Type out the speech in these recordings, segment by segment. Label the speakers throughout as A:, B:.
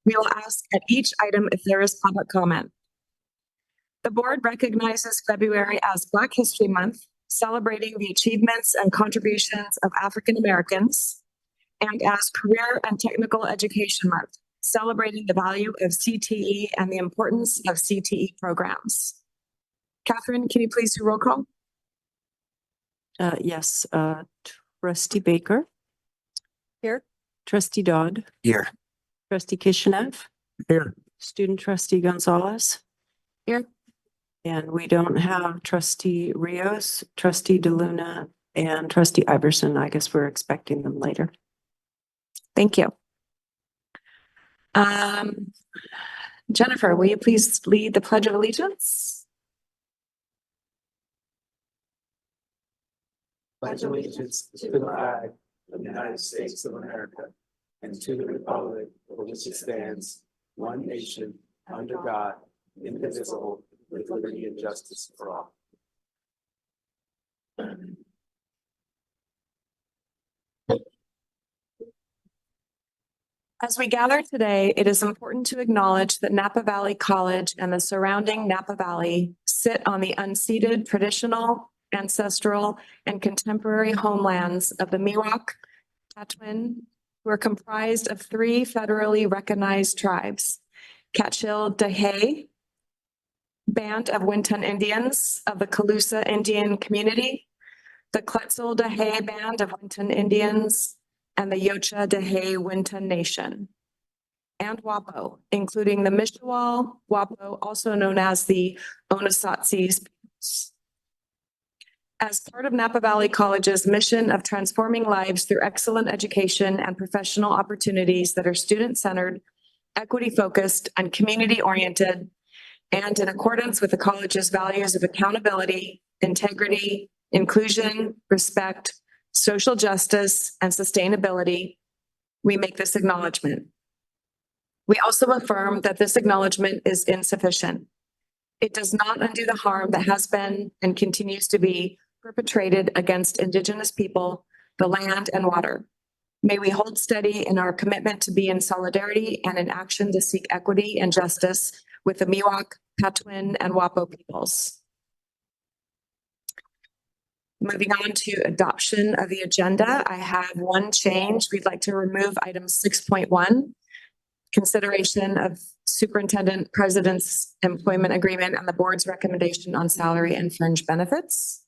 A: We will ask at each item if there is public comment. The board recognizes February as Black History Month, celebrating the achievements and contributions of African Americans, and as Career and Technical Education Month, celebrating the value of CTE and the importance of CTE programs. Catherine, can you please do roll call?
B: Yes. Trustee Baker.
A: Here.
B: Trustee Dodd.
C: Here.
B: Trustee Kishinev.
C: Here.
B: Student Trustee Gonzalez.
A: Here.
B: And we don't have Trustee Rios, Trustee DeLuna, and Trustee Iverson. I guess we're expecting them later.
A: Thank you. Jennifer, will you please lead the Pledge of Allegiance?
D: Pledge allegiance to the flag of the United States of America and to the republic for which it stands, one nation, under God, indivisible, with liberty and justice for all.
A: As we gather today, it is important to acknowledge that Napa Valley College and the surrounding Napa Valley sit on the unceded traditional, ancestral, and contemporary homelands of the Miwok, Patwin, who are comprised of 3 federally recognized tribes: Catchil-Dehee, Band of Winton Indians of the Calusa Indian Community, the Quetzal-Dehee Band of Winton Indians, and the Yocha-Dehee Winton Nation, and Wapo, including the Mishawal, Wapo, also known as the Onasatsis. As part of Napa Valley College's mission of transforming lives through excellent education and professional opportunities that are student-centered, equity-focused, and community-oriented, and in accordance with the college's values of accountability, integrity, inclusion, respect, social justice, and sustainability, we make this acknowledgement. We also affirm that this acknowledgement is insufficient. It does not undo the harm that has been and continues to be perpetrated against Indigenous people, the land, and water. May we hold steady in our commitment to be in solidarity and in action to seek equity and justice with the Miwok, Patwin, and Wapo peoples. Moving on to adoption of the agenda, I have one change. We'd like to remove item 6.1, consideration of Superintendent President's employment agreement and the board's recommendation on salary and fringe benefits.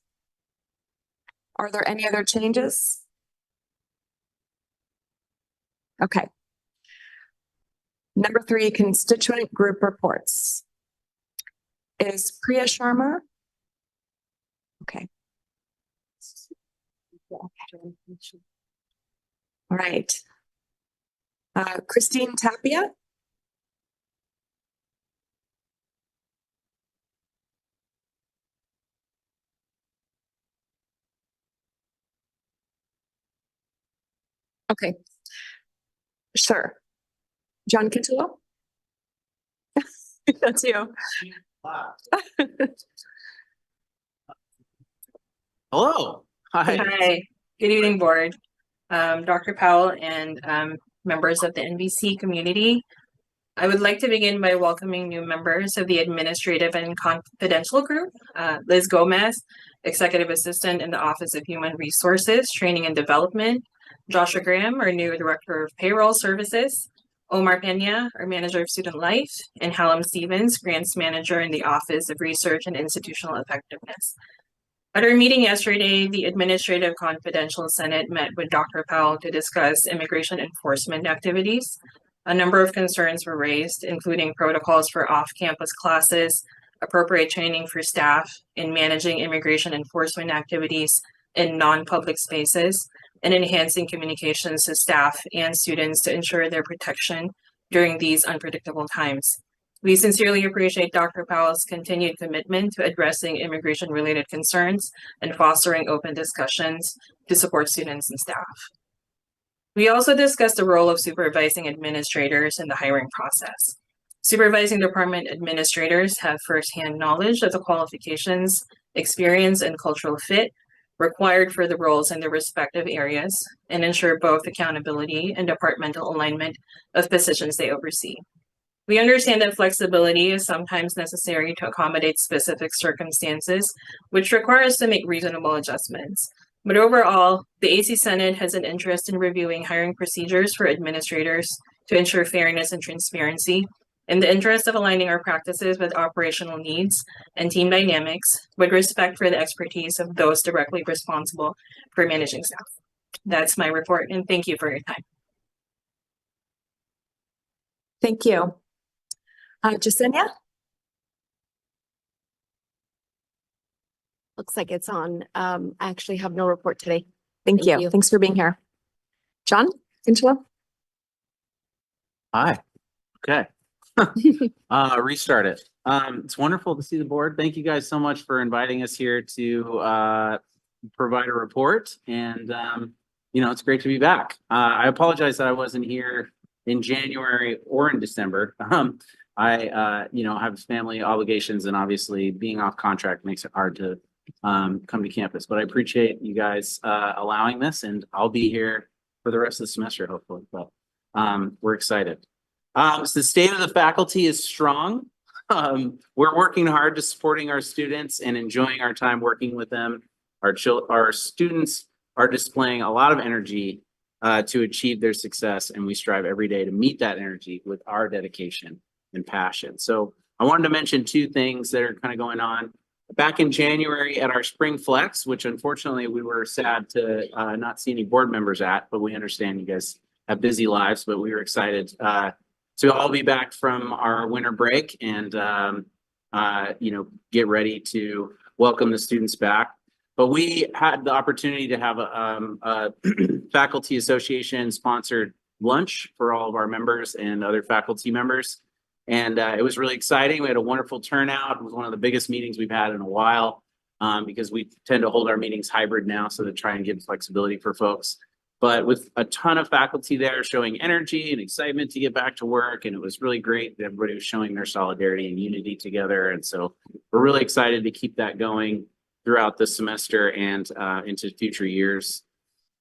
A: Are there any other changes? Okay. Number 3, constituent group reports. Is Priya Sharma? Okay. All right. Christine Tapia. Okay. Sure. John Cantillo? That's you.
C: Hello. Hi.
E: Hi. Good evening, board. Dr. Powell and members of the NVC community. I would like to begin by welcoming new members of the Administrative and Confidential Group. Liz Gomez, Executive Assistant in the Office of Human Resources, Training and Development. Joshua Graham, our new Director of Payroll Services. Omar Pena, our Manager of Student Life. And Hallam Stevens, Grants Manager in the Office of Research and Institutional Effectiveness. At our meeting yesterday, the Administrative Confidential Senate met with Dr. Powell to discuss immigration enforcement activities. A number of concerns were raised, including protocols for off-campus classes, appropriate training for staff in managing immigration enforcement activities in non-public spaces, and enhancing communications to staff and students to ensure their protection during these unpredictable times. We sincerely appreciate Dr. Powell's continued commitment to addressing immigration-related concerns and fostering open discussions to support students and staff. We also discussed the role of supervising administrators in the hiring process. Supervising department administrators have firsthand knowledge of the qualifications, experience, and cultural fit required for the roles in their respective areas and ensure both accountability and departmental alignment of positions they oversee. We understand that flexibility is sometimes necessary to accommodate specific circumstances, which require us to make reasonable adjustments. But overall, the AC Senate has an interest in reviewing hiring procedures for administrators to ensure fairness and transparency, in the interest of aligning our practices with operational needs and team dynamics, with respect for the expertise of those directly responsible for managing staff. That's my report, and thank you for your time.
A: Thank you. Jasenia?
F: Looks like it's on. I actually have no report today.
A: Thank
F: Thank
A: you.
F: you.
A: Thanks for being here. John, Angela?
C: Hi. Okay. Restart it. It's wonderful to see the board. Thank you guys so much for inviting us here to provide a report. And it's great to be back. I apologize that I wasn't here in January or in December. I have family obligations, and obviously being off contract makes it hard to come to campus. But I appreciate you guys allowing this, and I'll be here for the rest of the semester, hopefully. But we're excited. So the state of the faculty is strong. We're working hard to supporting our students and enjoying our time working with them. Our students are displaying a lot of energy to achieve their success, and we strive every day to meet that energy with our dedication and passion. So I wanted to mention two things that are kind of going on. Back in January at our Spring Flex, which unfortunately we were sad to not see any board members at, but we understand you guys have busy lives, but we were excited to all be back from our winter break and get ready to welcome the students back. But we had the opportunity to have a faculty association sponsored lunch for all of our members and other faculty members. And it was really exciting. We had a wonderful turnout. It was one of the biggest meetings we've had in a while because we tend to hold our meetings hybrid now, so to try and give flexibility for folks. But with a ton of faculty there showing energy and excitement to get back to work. And it was really great that everybody was showing their solidarity and unity together. And so we're really excited to keep that going throughout this semester and into future years.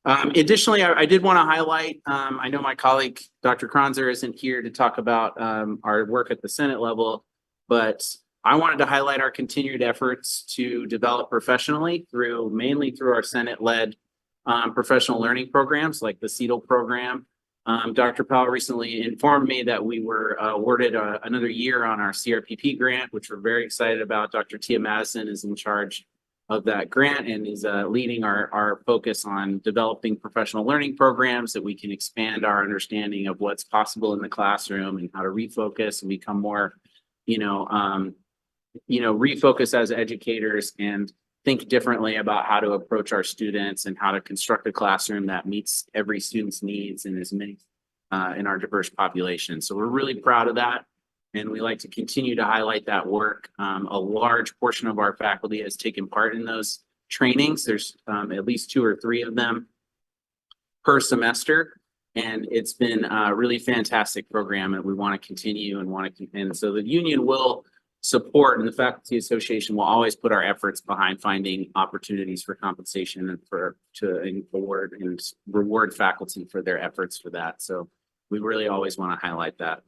C: Additionally, I did want to highlight, I know my colleague, Dr. Kronzer, isn't here to talk about our work at the Senate level, but I wanted to highlight our continued efforts to develop professionally mainly through our Senate-led professional learning programs like the CETL program. Dr. Powell recently informed me that we were awarded another year on our CRPP grant, which we're very excited about. Dr. Tia Madison is in charge of that grant and is leading our focus on developing professional learning programs that we can expand our understanding of what's possible in the classroom and how to refocus and become more, refocus as educators and think differently about how to approach our students and how to construct a classroom that meets every student's needs and as many in our diverse population. So we're really proud of that. And we like to continue to highlight that work. A large portion of our faculty has taken part in those trainings. There's at least 2 or 3 of them per semester. And it's been a really fantastic program and we want to continue and so the union will support and the Faculty Association will always put our efforts behind finding opportunities for compensation and to reward faculty for their efforts for that. So we really always want to highlight that.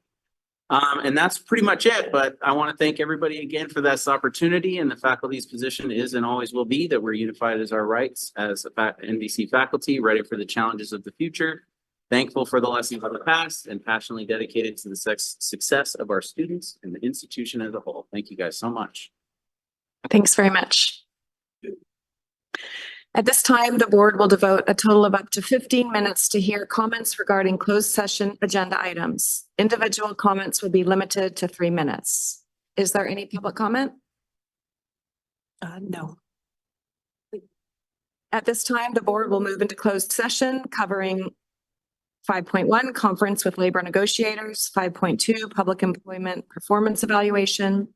C: And that's pretty much it, but I want to thank everybody again for this opportunity, and the faculty's position is and always will be that we're unified as our rights as a NVC faculty, ready for the challenges of the future, thankful for the lessons of the past, and passionately dedicated to the success of our students and the institution as a whole. Thank you guys so much.
A: Thanks very much. At this time, the board will devote a total of up to 15 minutes to hear comments regarding closed session agenda items. Individual comments will be limited to 3 minutes. Is there any public comment?
B: No.
A: At this time, the board will move into closed session covering 5.1, conference with labor negotiators, 5.2, public employment performance evaluation,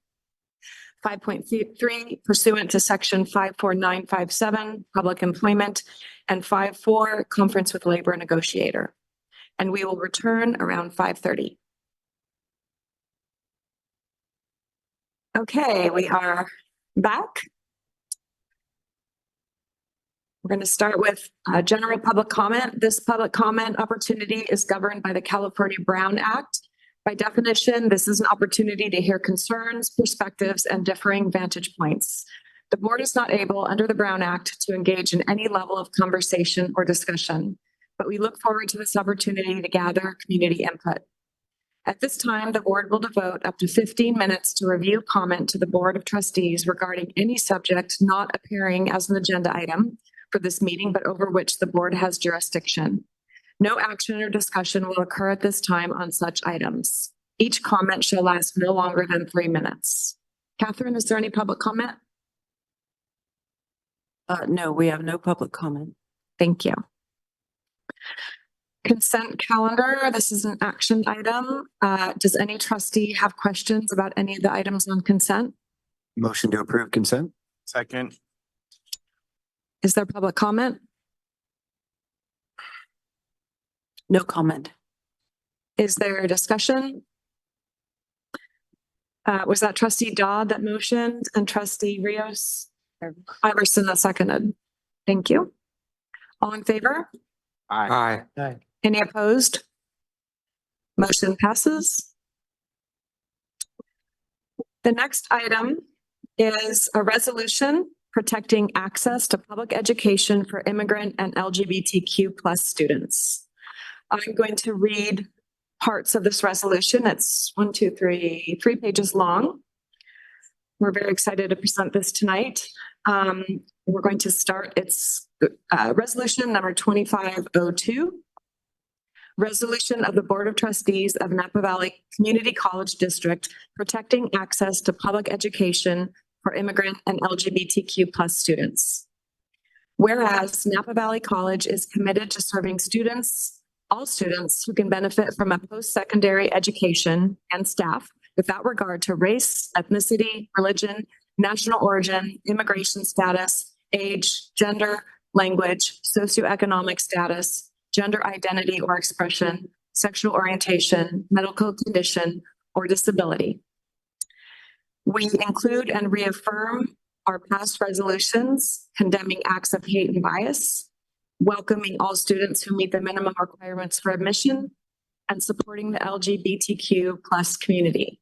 A: 5.3 pursuant to section 54957, public employment, and 5.4, conference with labor negotiator. And we will return around 5:30. Okay, we are back. We're going to start with general public comment. This public comment opportunity is governed by the California Brown Act. By definition, this is an opportunity to hear concerns, perspectives, and differing vantage points. The board is not able, under the Brown Act, to engage in any level of conversation or discussion, but we look forward to this opportunity to gather community input. At this time, the board will devote up to 15 minutes to review comment to the Board of Trustees regarding any subject not appearing as an agenda item for this meeting, but over which the board has jurisdiction. No action or discussion will occur at this time on such items. Each comment shall last no longer than 3 minutes. Catherine, is there any public comment?
B: No, we have no public comment.
A: Thank you. Consent calendar, this is an action item. Does any trustee have questions about any of the items on consent?
D: Motion to approve consent? Second.
A: Is there public comment?
B: No comment.
A: Is there a discussion? Was that trustee Dodd that motioned and trustee Rios? Iverson that seconded. Thank you. All in favor?
D: Aye.
A: Any opposed? Motion passes. The next item is a resolution protecting access to public education for immigrant and LGBTQ plus students. I'm going to read parts of this resolution. It's 3 pages long. We're very excited to present this tonight. We're going to start. It's resolution number 2502. Resolution of the Board of Trustees of Napa Valley Community College District protecting access to public education for immigrant and LGBTQ plus students. Whereas Napa Valley College is committed to serving students, all students who can benefit from a post-secondary education and staff without regard to race, ethnicity, religion, national origin, immigration status, age, gender, language, socioeconomic status, gender identity or expression, sexual orientation, medical condition, or disability. We include and reaffirm our past resolutions condemning acts of hate and bias, welcoming all students who meet the minimum requirements for admission, and supporting the LGBTQ plus community.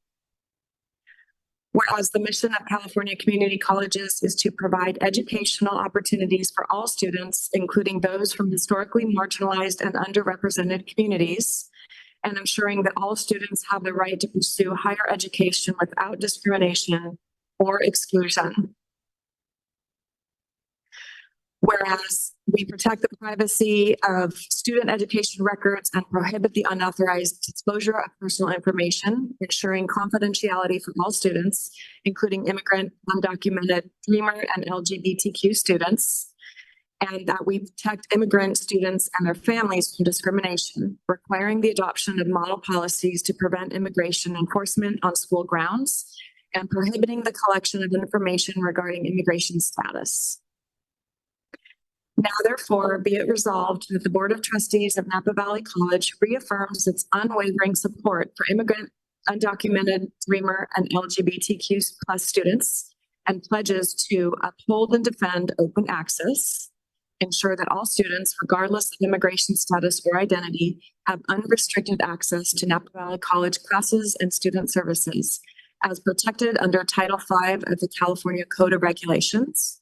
A: Whereas the mission of California Community Colleges is to provide educational opportunities for all students, including those from historically marginalized and underrepresented communities, and ensuring that all students have the right to pursue higher education without discrimination or exclusion. Whereas we protect the privacy of student education records and prohibit the unauthorized disclosure of personal information, ensuring confidentiality for all students, including immigrant, undocumented, Dreamer, and LGBTQ students, and that we protect immigrant students and their families from discrimination, requiring the adoption of model policies to prevent immigration enforcement on school grounds, and prohibiting the collection of information regarding immigration status. Now, therefore, be it resolved that the Board of Trustees of Napa Valley College reaffirms its unwavering support for immigrant, undocumented, Dreamer, and LGBTQ plus students, and pledges to uphold and defend open access, ensure that all students, regardless of immigration status or identity, have unrestricted access to Napa Valley College classes and student services as protected under Title V of the California Code of Regulations.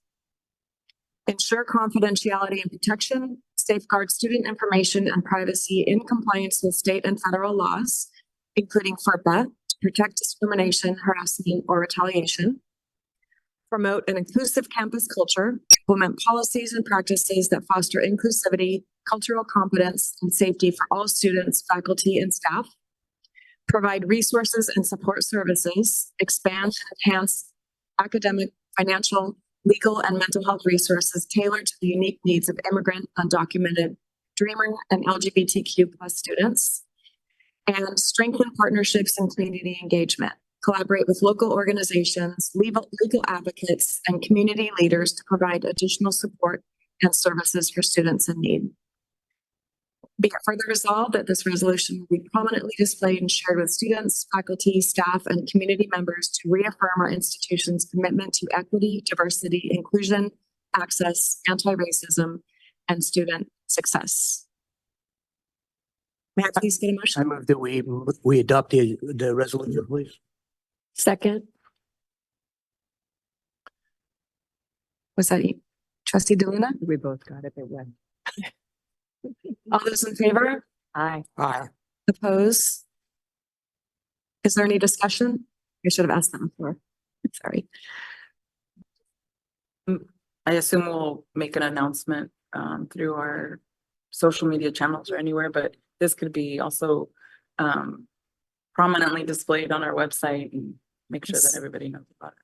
A: Ensure confidentiality and protection, safeguard student information and privacy in compliance with state and federal laws, including FERPA, to protect discrimination, harassment, or retaliation. Promote an inclusive campus culture, implement policies and practices that foster inclusivity, cultural competence, and safety for all students, faculty, and staff. Provide resources and support services, expand and enhance academic, financial, legal, and mental health resources tailored to the unique needs of immigrant, undocumented, Dreamer, and LGBTQ plus students, and strengthen partnerships and community engagement. Collaborate with local organizations, legal advocates, and community leaders to provide additional support and services for students in need. Be it further resolved that this resolution will be prominently displayed and shared with students, faculty, staff, and community members to reaffirm our institution's commitment to equity, diversity, inclusion, access, anti-racism, and student success. May I please get a
G: I
A: motion?
G: move that we adopt the resolution, please.
F: Second.
A: Was that you? Trustee DeLuna?
B: We both got it, but yeah.
A: All those in favor?
B: Aye.
G: Aye.
A: Oppose? Is there any discussion? I should have asked that before. Sorry.
H: I assume we'll make an announcement through our social media channels or anywhere, but this could be also prominently displayed on our website and make sure that everybody knows about it.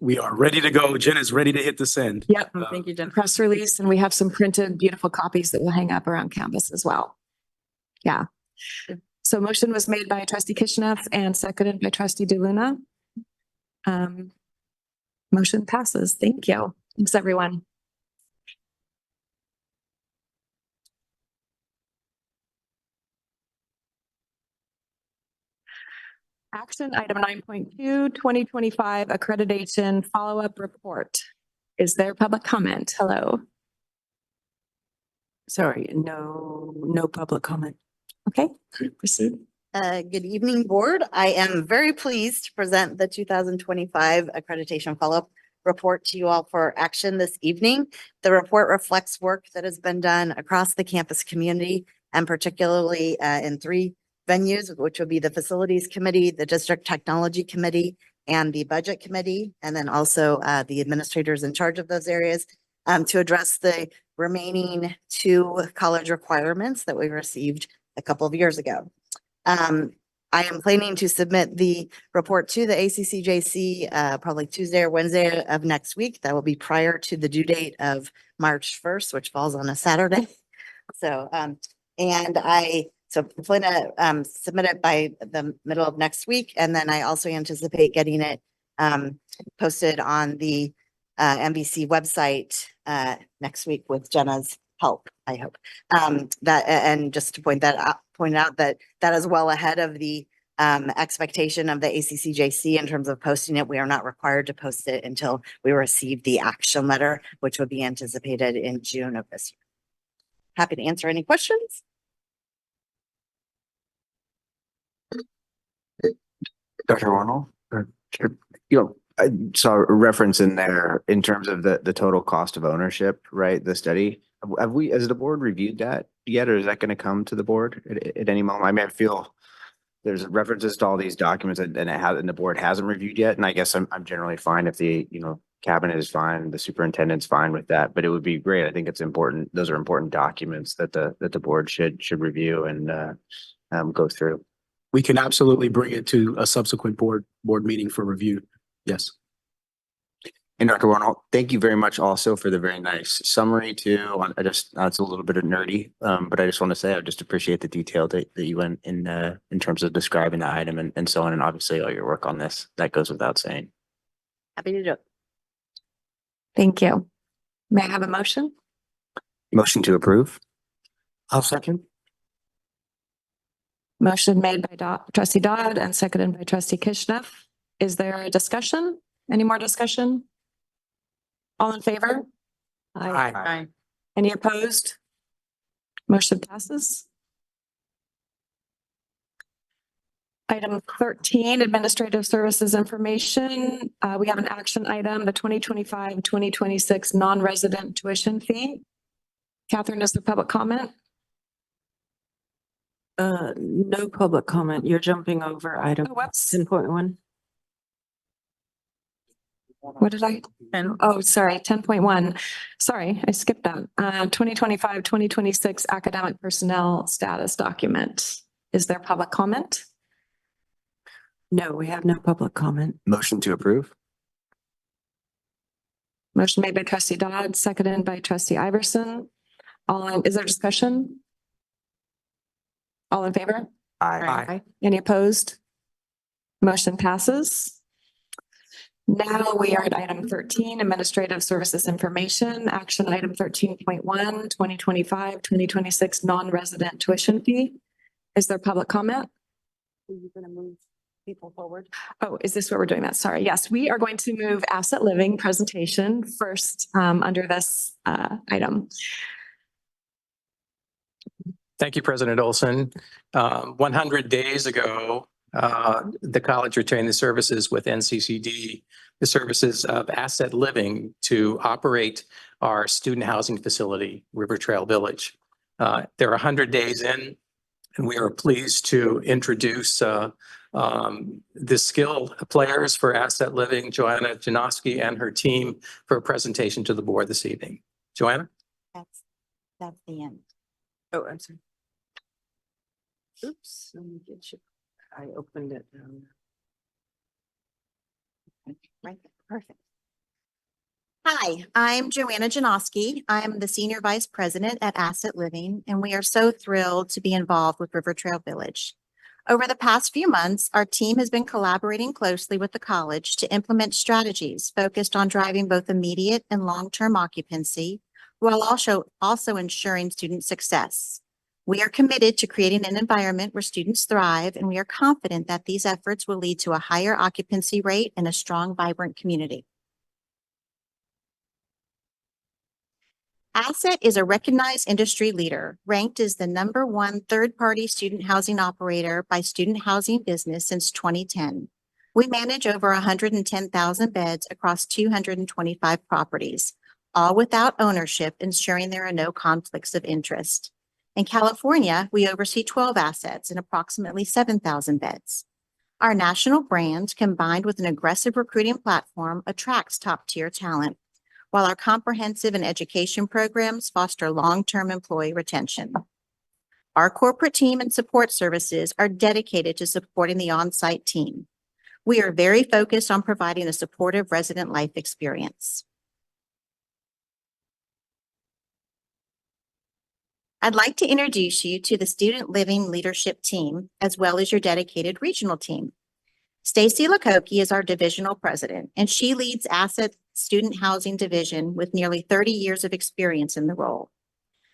D: We are ready to go. Jen is ready to hit the send.
A: Yep.
H: Thank you, Jen.
A: Press release, and we have some printed beautiful copies that will hang up around campus as well. Yeah. So motion was made by trustee Kishnev and seconded by trustee DeLuna. Motion passes. Thank you. Thanks, everyone. Action item 9.2, 2025 accreditation follow-up report. Is there public comment? Hello.
B: Sorry, no public comment.
A: Okay, proceed.
I: Good evening, board. I am very pleased to present the 2025 accreditation follow-up report to you all for action this evening. The report reflects work that has been done across the campus community and particularly in three venues, which would be the Facilities Committee, the District Technology Committee, and the Budget Committee, and then also the administrators in charge of those areas to address the remaining two college requirements that we received a couple of years ago. I am planning to submit the report to the ACCJC probably Tuesday or Wednesday of next week. That will be prior to the due date of March 1st, which falls on a Saturday. So, so I plan to submit it by the middle of next week. And then I also anticipate getting it posted on the NVC website next week with Jenna's help, I hope. And just to point out that is well ahead of the expectation of the ACCJC in terms of posting it. We are not required to post it until we receive the action letter, which would be anticipated in June of this year. Happy to answer any questions.
J: Dr. Arnold? I saw a reference in there in terms of the total cost of ownership, right? The study. Have we, as the board, reviewed that yet, or is that going to come to the board at any moment? I mean, I feel there's references to all these documents and the board hasn't reviewed yet. And I guess I'm generally fine if the, cabinet is fine, the superintendent's fine with that, but it would be great. I think it's important. Those are important documents that the board should review and go through.
D: We can absolutely bring it to a subsequent board meeting for review. Yes.
J: And Dr. Arnold, thank you very much also for the very nice summary too. It's a little bit nerdy, but I just want to say I just appreciate the detail that you went in terms of describing the item and so on, and obviously all your work on this. That goes without saying.
I: Happy to do it.
A: Thank you. May I have a motion?
J: Motion to approve.
G: I'll second.
A: Motion made by trustee Dodd and seconded by trustee Kishnev. Is there a discussion? Any more discussion? All in favor?
G: Aye.
H: Aye.
A: Any opposed? Motion passes. Item 13, administrative services information. We have an action item, the 2025-2026 non-resident tuition fee. Catherine, is there public comment?
B: No public comment. You're jumping over item
A: Oh, whoops.
B: 10.1.
A: What did I? Oh, sorry, 10.1. Sorry, I skipped that. 2025-2026 academic personnel status document. Is there public comment?
B: No, we have no public comment.
J: Motion to approve.
A: Motion made by trustee Dodd, seconded by trustee Iverson. Is there discussion? All in favor?
J: Aye.
A: Any opposed? Motion passes. Now we are at item 13, administrative services information, action item 13.1, 2025-2026 non-resident tuition fee. Is there public comment?
B: people forward.
A: Oh, is this where we're doing that? Sorry. Yes, we are going to move asset living presentation first under this item.
K: Thank you, President Olson. 100 days ago, the college retained the services with NCCD, the services of asset living to operate our student housing facility, River Trail Village. They're 100 days in, and we are pleased to introduce the skilled players for asset living, Joanna Janoski and her team, for a presentation to the board this evening. Joanna?
I: That's the end.
B: Oh, I'm sorry. Oops, let me get you. I opened it.
I: Right, perfect. Hi, I'm Joanna Janoski. I'm the Senior Vice President at Asset Living, and we are so thrilled to be involved with River Trail Village. Over the past few months, our team has been collaborating closely with the college to implement strategies focused on driving both immediate and long-term occupancy, while also ensuring student success. We are committed to creating an environment where students thrive, and we are confident that these efforts will lead to a higher occupancy rate and a strong, vibrant community. Asset is a recognized industry leader, ranked as the #1 third-party student housing operator by Student Housing Business since 2010. We manage over 110,000 beds across 225 properties, all without ownership, ensuring there are no conflicts of interest. In California, we oversee 12 assets and approximately 7,000 beds. Our national brand, combined with an aggressive recruiting platform, attracts top-tier talent, while our comprehensive and education programs foster long-term employee retention. Our corporate team and support services are dedicated to supporting the on-site team. We are very focused on providing a supportive resident life experience. I'd like to introduce you to the Student Living Leadership Team, as well as your dedicated regional team. Stacy Lakoki is our divisional president, and she leads Asset Student Housing Division with nearly 30 years of experience in the role.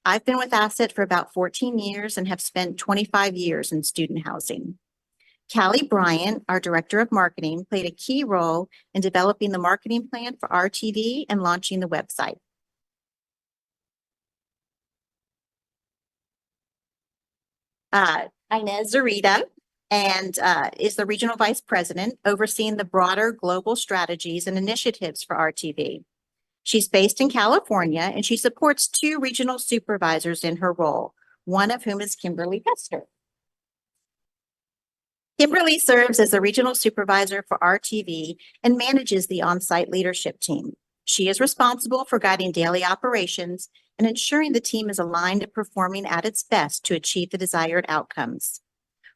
I: I've been with Asset for about 14 years and have spent 25 years in student housing. Callie Bryant, our director of marketing, played a key role in developing the marketing plan for RTV and launching the website. Inez Zarita is the regional vice president overseeing the broader global strategies and initiatives for RTV. She's based in California, and she supports 2 regional supervisors in her role, one of whom is Kimberly Hester. Kimberly serves as the regional supervisor for RTV and manages the on-site leadership team. She is responsible for guiding daily operations and ensuring the team is aligned and performing at its best to achieve the desired outcomes.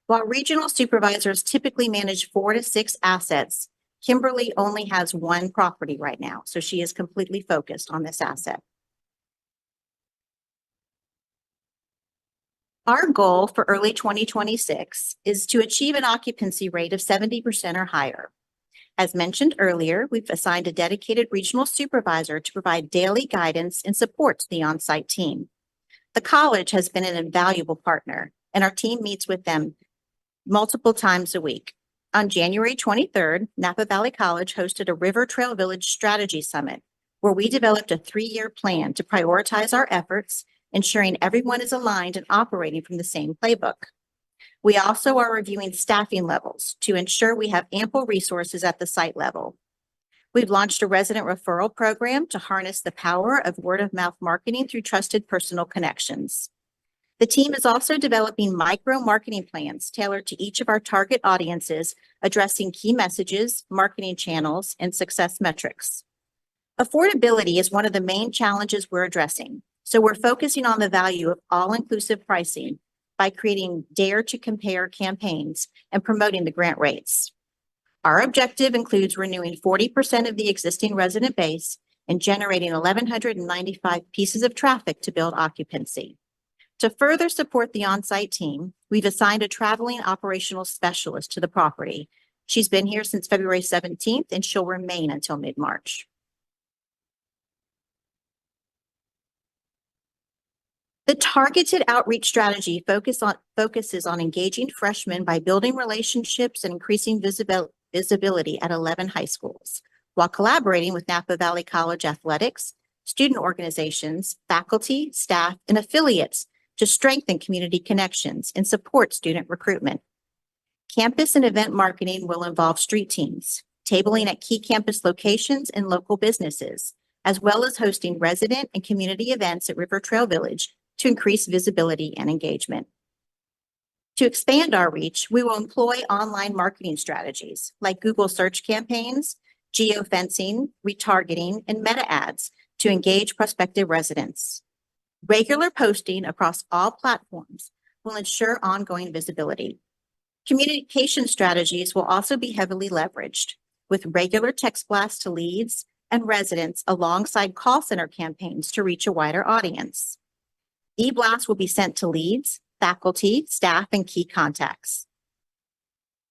I: While regional supervisors typically manage 4 to 6 assets, Kimberly only has 1 property right now, so she is completely focused on this asset. Our goal for early 2026 is to achieve an occupancy rate of 70% or higher. As mentioned earlier, we've assigned a dedicated regional supervisor to provide daily guidance and support to the on-site team. The college has been an invaluable partner, and our team meets with them multiple times a week. On January 23rd, Napa Valley College hosted a River Trail Village Strategy Summit, where we developed a 3-year plan to prioritize our efforts, ensuring everyone is aligned and operating from the same playbook. We also are reviewing staffing levels to ensure we have ample resources at the site level. We've launched a resident referral program to harness the power of word-of-mouth marketing through trusted personal connections. The team is also developing micro-marketing plans tailored to each of our target audiences, addressing key messages, marketing channels, and success metrics. Affordability is one of the main challenges we're addressing, so we're focusing on the value of all-inclusive pricing by creating Dare to Compare campaigns and promoting the grant rates. Our objective includes renewing 40% of the existing resident base and generating 1,195 pieces of traffic to build occupancy. To further support the on-site team, we've assigned a traveling operational specialist to the property. She's been here since February 17th, and she'll remain until mid-March.
L: The targeted outreach strategy focuses on engaging freshmen by building relationships and increasing visibility at 11 high schools, while collaborating with Napa Valley College athletics, student organizations, faculty, staff, and affiliates to strengthen community connections and support student recruitment. Campus and event marketing will involve street teams, tabling at key campus locations and local businesses, as well as hosting resident and community events at River Trail Village to increase visibility and engagement. To expand our reach, we will employ online marketing strategies like Google search campaigns, geofencing, retargeting, and meta ads to engage prospective residents. Regular posting across all platforms will ensure ongoing visibility. Communication strategies will also be heavily leveraged, with regular text blasts to leads and residents alongside call center campaigns to reach a wider audience. E-blasts will be sent to leads, faculty, staff, and key contacts.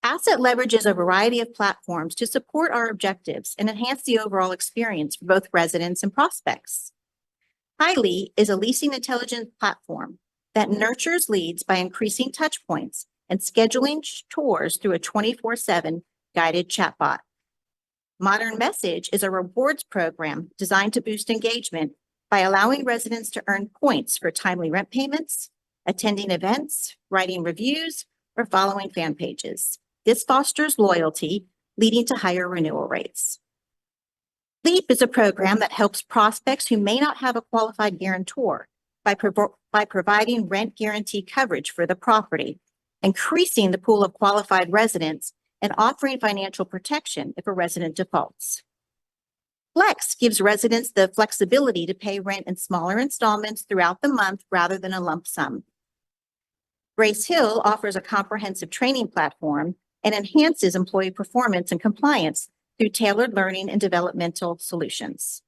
L: Asset leverages a variety of platforms to support our objectives and enhance the overall experience for both residents and prospects. Highly is a leasing intelligence platform that nurtures leads by increasing touch points and scheduling tours through a 24/7 guided chatbot. Modern Message is a rewards program designed to boost engagement by allowing residents to earn points for timely rent payments, attending events, writing reviews, or following fan pages. This fosters loyalty, leading to higher renewal rates. LEAP is a program that helps prospects who may not have a qualified guarantor by providing rent guarantee coverage for the property, increasing the pool of qualified residents, and offering financial protection if a resident defaults. Flex gives residents the flexibility to pay rent in smaller installments throughout the month rather than a lump sum. Grace Hill offers a comprehensive training platform and enhances employee performance and compliance through tailored learning and developmental solutions.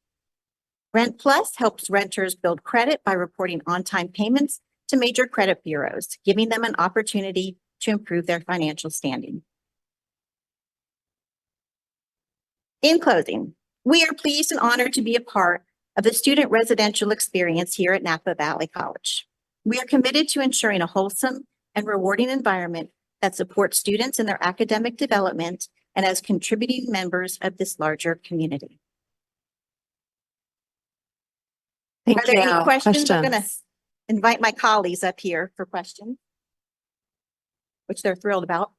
L: Rent Plus helps renters build credit by reporting on-time payments to major credit bureaus, giving them an opportunity to improve their financial standing. In closing, we are pleased and honored to be a part of the student residential experience here at Napa Valley College. We are committed to ensuring a wholesome and rewarding environment that supports students in their academic development and as contributing members of this larger community.
B: Thank
L: Are there
B: you.
L: any questions? I'm going to
B: Questions?
L: invite my colleagues up here for questions, which they're thrilled about.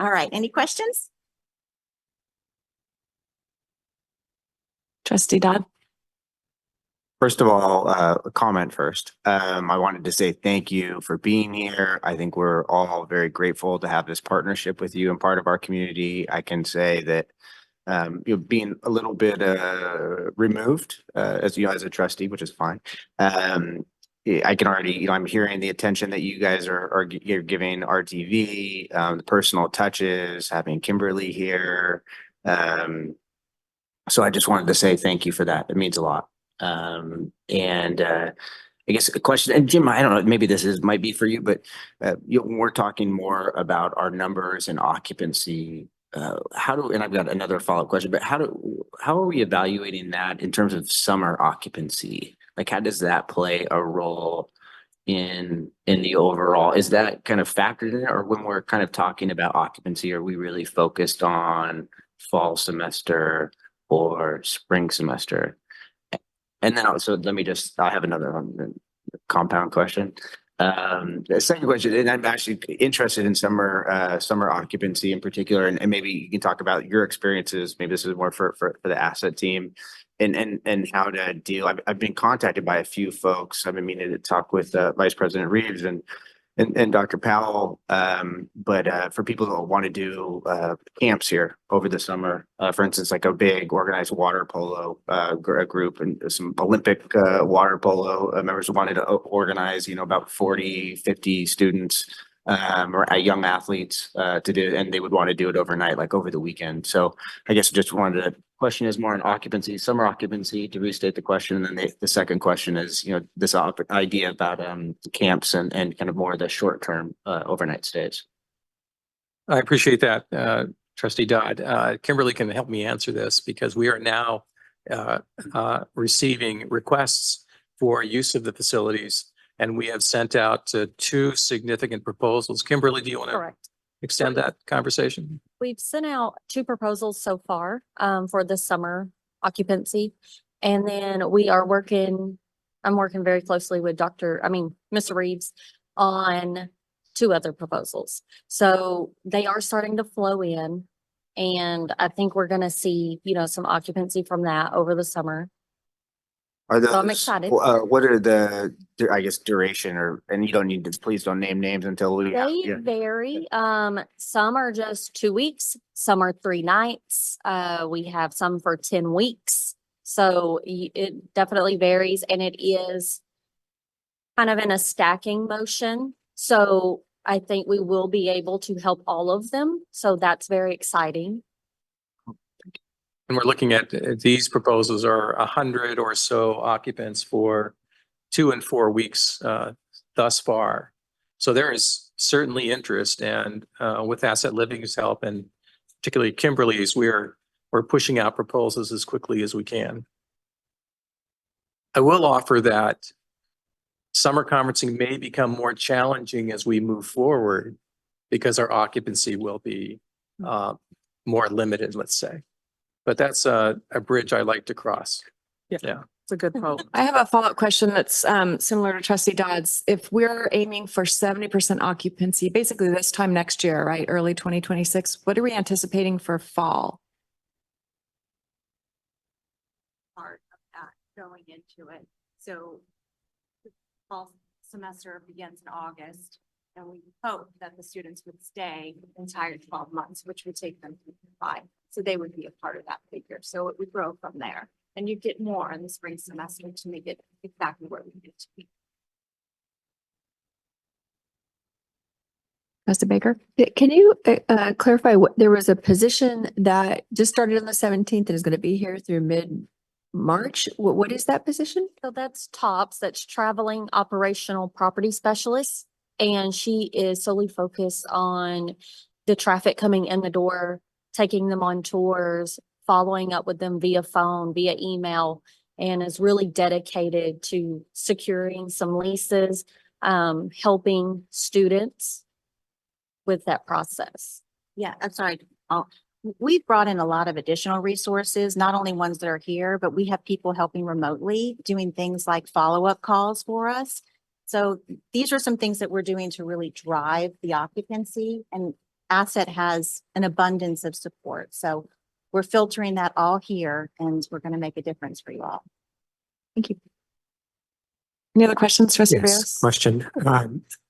L: All right, any questions?
B: Trustee Dodd?
J: First of all, a comment first. I wanted to say thank you for being here. I think we're all very grateful to have this partnership with you and part of our community. I can say that you know, being a little bit removed as you know, as a trustee, which is fine. I can already, you know, I'm hearing the attention that you guys you're giving RTV, the personal touches, having Kimberly here. So I just wanted to say thank you for that. It means a lot. I guess a question, and Jim, I don't know, maybe might be for you, but when we're talking more about our numbers and occupancy, and I've got another follow-up question, but how are we evaluating that in terms of summer occupancy? Like, how does that play a role in the overall? Is that kind of factored in, or when we're kind of talking about occupancy, are we really focused on fall semester or spring semester? And then also, I have another compound question. The second question, and I'm actually interested in summer occupancy in particular, and maybe you can talk about your experiences. Maybe this is more for the asset team and how to deal. I've been contacted by a few folks. I've been meaning to talk with Vice President Reeves and Dr. Powell. But for people that want to do camps here over the summer, for instance, like a big organized water polo group and some Olympic water polo members wanted to organize, you know, about 40, 50 students or young athletes to do, and they would want to do it overnight, like over the weekend. So I guess just wanted to question is more on occupancy, summer occupancy, to restate the question. And then the second question is, you know, this idea about camps and kind of more of the short-term overnight stays.
K: I appreciate that, Trustee Dodd. Kimberly can help me answer this because we are now receiving requests for use of the facilities. And we have sent out two significant proposals. Kimberly, do you want to
F: Correct.
K: extend that conversation?
F: We've sent out two proposals so far for the summer occupancy. And then I'm working very closely with Mr. Reeves on two other proposals. So they are starting to flow in. And I think we're going to see, some occupancy from that over the summer.
J: Are
F: So I'm
J: those,
F: excited.
J: what are the, I guess, duration and you don't need to, please don't name names until we.
F: They
J: Yeah.
F: vary. Some are just 2 weeks, some are 3 nights. We have some for 10 weeks. So it definitely varies, and it is kind of in a stacking motion. So I think we will be able to help all of them. So that's very exciting.
K: And we're looking at these proposals are 100 or so occupants for 2 and 4 weeks thus far. So there is certainly interest, and with Asset Living's help and particularly Kimberly's, we're pushing out proposals as quickly as we can. I will offer that summer conferencing may become more challenging as we move forward because our occupancy will be more limited, let's say. But that's a bridge I like to cross. Yeah.
H: It's a good vote.
A: I have a follow-up question that's similar to Trustee Dodd's. If we're aiming for 70% occupancy, basically this time next year, right, early 2026, what are we anticipating for fall?
M: Part of that going into it. So the fall semester begins in August, and we hope that the students would stay the entire 12 months, which would take them to 5. So they would be a part of that figure. So it would grow from there. And you get more in the spring semester to make it exactly where we need it to be.
A: Trustee Baker?
N: Can you clarify what, there was a position that just started on the 17th and is going to be here through mid-March? What is that position?
F: So that's TOPS, that's Traveling Operational Property Specialist. And she is solely focused on the traffic coming in the door, taking them on tours, following up with them via phone, via email, and is really dedicated to securing some leases, helping students with that process.
L: Yeah, I'm sorry. We've brought in a lot of additional resources, not only ones that are here, but we have people helping remotely, doing things like follow-up calls for us. So these are some things that we're doing to really drive the occupancy, and Asset has an abundance of support. So we're filtering that all here, and we're going to make a difference for you all.
A: Thank you. Any other questions, Trustee
G: Yes,
A: Rios?
G: question.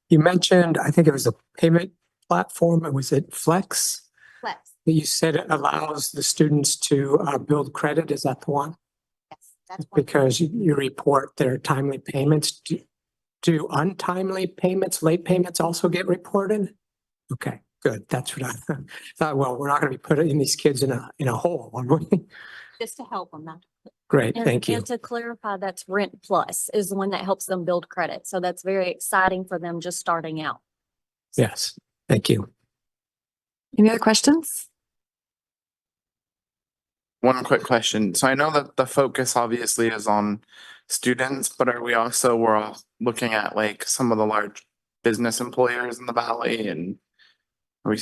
G: You mentioned, I think it was a payment platform. Was it Flex?
L: Flex.
G: You said it allows the students to build credit. Is that the one?
L: Yes, that's one.
G: Because you report their timely payments. Do untimely payments, late payments also get reported? Okay, good. That's what I thought. Well, we're not going to be putting these kids in a hole, are we?
L: Just to help them, not.
G: Great, thank you.
F: And to clarify, that's Rent Plus is the one that helps them build credit. So that's very exciting for them just starting out.
G: Yes, thank you.
A: Any other questions?
O: One quick question. So I know that the focus obviously is on students, but we're all looking at like some of the large business employers in the valley, and are we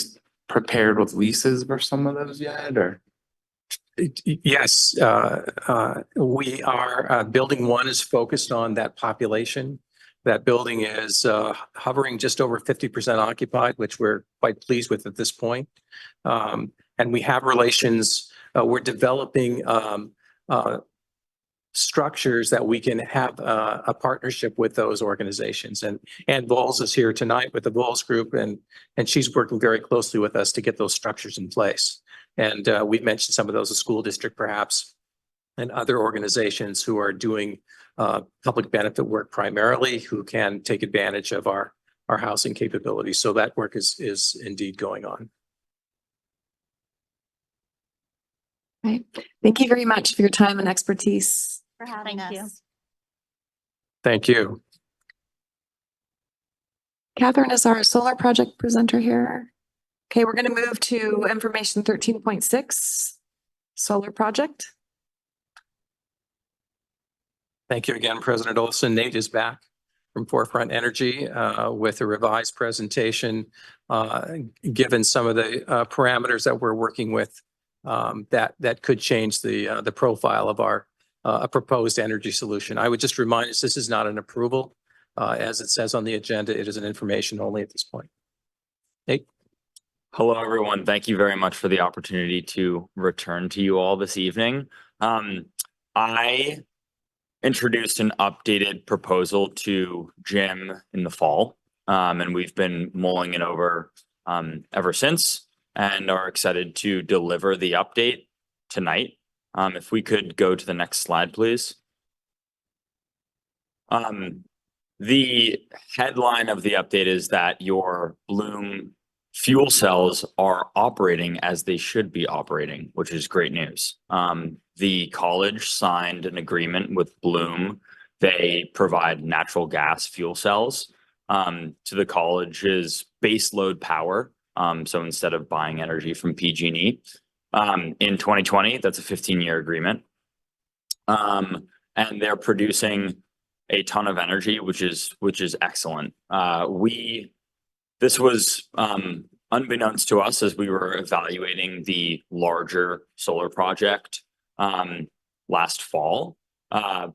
O: prepared with leases for some of those yet, or?
K: Yes, we are, building 1 is focused on that population. That building is hovering just over 50% occupied, which we're quite pleased with at this point. And we have relations, we're developing structures that we can have a partnership with those organizations. And Vols is here tonight with the Vols group, and she's working very closely with us to get those structures in place. And we've mentioned some of those, a school district perhaps, and other organizations who are doing public benefit work primarily, who can take advantage of our housing capabilities. So that work is indeed going on.
A: Right. Thank you very much for your time and expertise.
L: For having
F: Thank you.
L: us.
K: Thank you.
A: Catherine is our solar project presenter here. Okay, we're going to move to information 13.6, solar project.
K: Thank you again, President Olson. Nate is back from Forefront Energy with a revised presentation, given some of the parameters that we're working with that could change the profile of our a proposed energy solution. I would just remind us, this is not an approval. As it says on the agenda, it is an information only at this point. Nate?
P: Hello, everyone. Thank you very much for the opportunity to return to you all this evening. I introduced an updated proposal to Jim in the fall, and we've been mulling it over ever since and are excited to deliver the update tonight. If we could go to the next slide, please. The headline of the update is that your Bloom fuel cells are operating as they should be operating, which is great news. The college signed an agreement with Bloom. They provide natural gas fuel cells to the college's baseload power. So instead of buying energy from PG&E in 2020, that's a 15-year agreement. And they're producing a ton of energy, which is excellent. This was unbeknownst to us as we were evaluating the larger solar project last fall.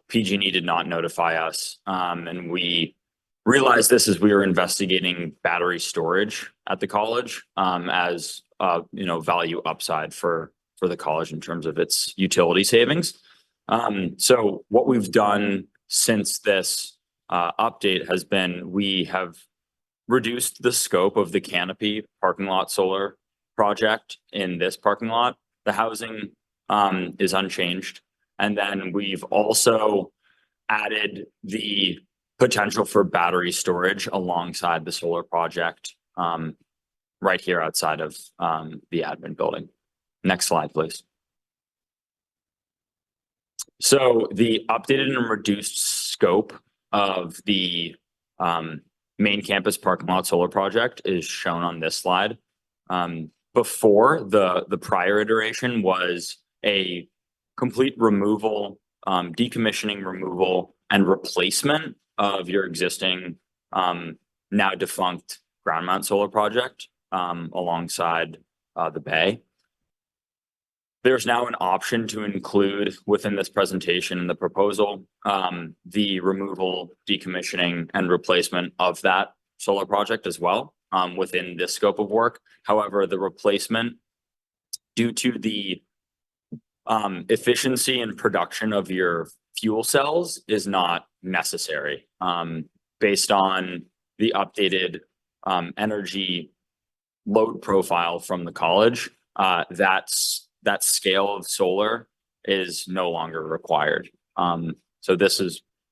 P: PG&E did not notify us, and we realized this as we were investigating battery storage at the college as value upside for the college in terms of its utility savings. So what we've done since this update has been we have reduced the scope of the canopy parking lot solar project in this parking lot. The housing is unchanged. And then we've also added the potential for battery storage alongside the solar project right here outside of the admin building. Next slide, please. So the updated and reduced scope of the main campus parking lot solar project is shown on this slide. Before, the prior iteration was a complete removal, decommissioning, removal, and replacement of your existing now defunct ground mount solar project alongside the bay. There's now an option to include within this presentation in the proposal the removal, decommissioning, and replacement of that solar project as well within this scope of work. However, the replacement, due to the efficiency and production of your fuel cells, is not necessary. Based on the updated energy load profile from the college, that scale of solar is no longer required. So this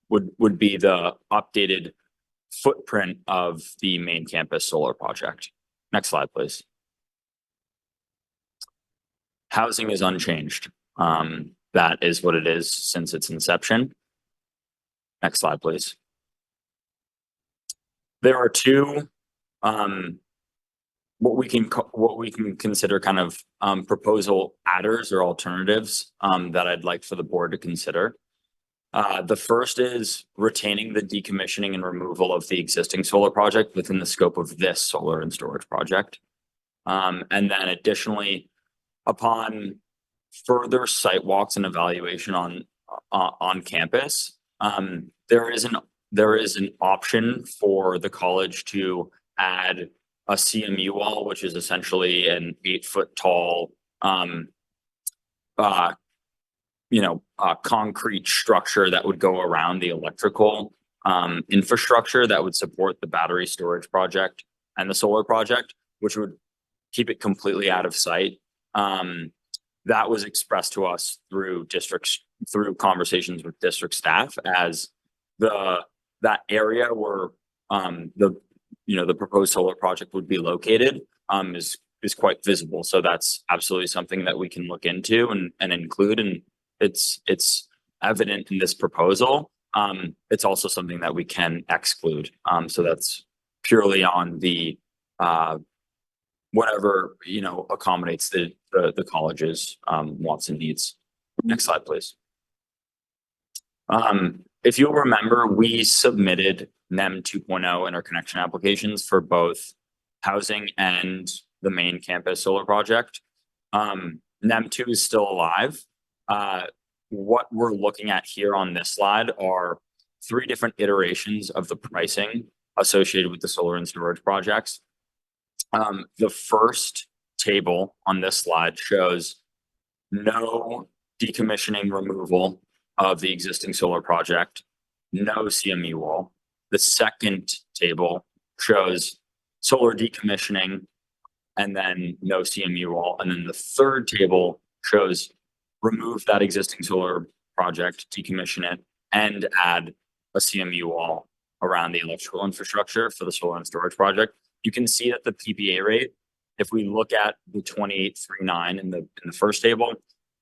P: would be the updated footprint of the main campus solar project. Next slide, please. Housing is unchanged. That is what it is since its inception. Next slide, please. There are two what we can consider kind of proposal adders or alternatives that I'd like for the board to consider. The first is retaining the decommissioning and removal of the existing solar project within the scope of this solar and storage project. And then additionally, upon further site walks and evaluation on campus, there is an option for the college to add a CMU wall, which is essentially an 8-foot tall, concrete structure that would go around the electrical infrastructure that would support the battery storage project and the solar project, which would keep it completely out of sight. That was expressed to us through conversations with district staff as that area where the proposed solar project would be located is quite visible. So that's absolutely something that we can look into and include, and it's evident in this proposal. It's also something that we can exclude. So that's purely on the whatever accommodates the college's wants and needs. Next slide, please. If you'll remember, we submitted NEM 2.0 interconnection applications for both housing and the main campus solar project. NEM 2 is still alive. What we're looking at here on this slide are 3 different iterations of the pricing associated with the solar and storage projects. The first table on this slide shows no decommissioning removal of the existing solar project, no CME wall. The second table shows solar decommissioning and then no CMU wall. And then the third table shows remove that existing solar project, decommission it, and add a CMU wall around the electrical infrastructure for the solar and storage project. You can see that the PPA rate, if we look at the 2839 in the first table,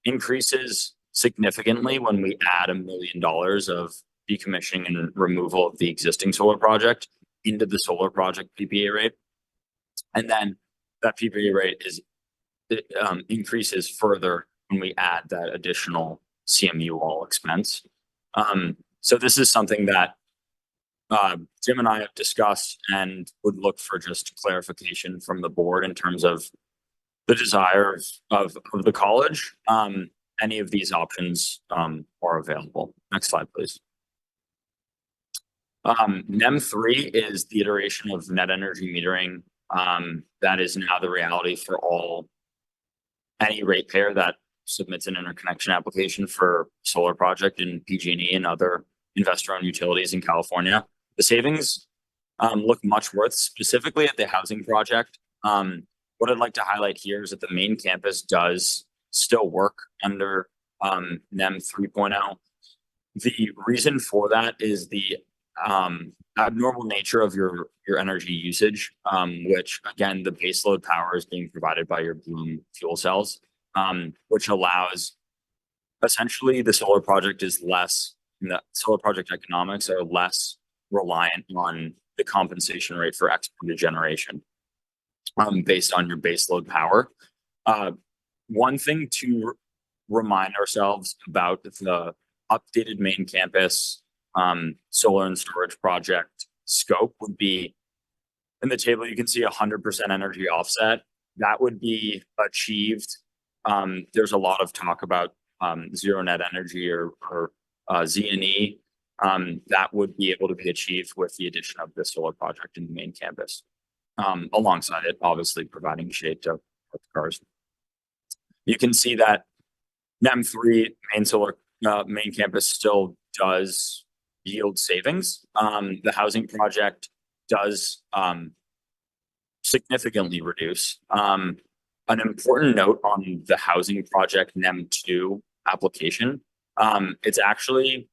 P: increases significantly when we add $1 million of decommissioning and removal of the existing solar project into the solar project PPA rate. And then that PPA rate increases further when we add that additional CMU wall expense. So this is something that Jim and I have discussed and would look for just clarification from the board in terms of the desire of the college. Any of these options are available. Next slide, please. NEM 3 is the iteration of net energy metering that is now the reality for any ratepayer that submits an interconnection application for solar project in PG&E and other investor-owned utilities in California. The savings look much worse, specifically at the housing project. What I'd like to highlight here is that the main campus does still work under NEM 3.0. The reason for that is the abnormal nature of your energy usage, which again, the baseload power is being provided by your Bloom fuel cells, which allows essentially the solar project economics are less reliant on the compensation rate for exported generation based on your baseload power. One thing to remind ourselves about the updated main campus solar and storage project scope would be in the table. You can see 100% energy offset that would be achieved. There's a lot of talk about zero net energy or Z&E that would be able to be achieved with the addition of the solar project in the main campus, alongside it obviously providing shade to cars. You can see that NEM 3 main campus still does yield savings. The housing project does significantly reduce. An important note on the housing project NEM 2 application, it's actually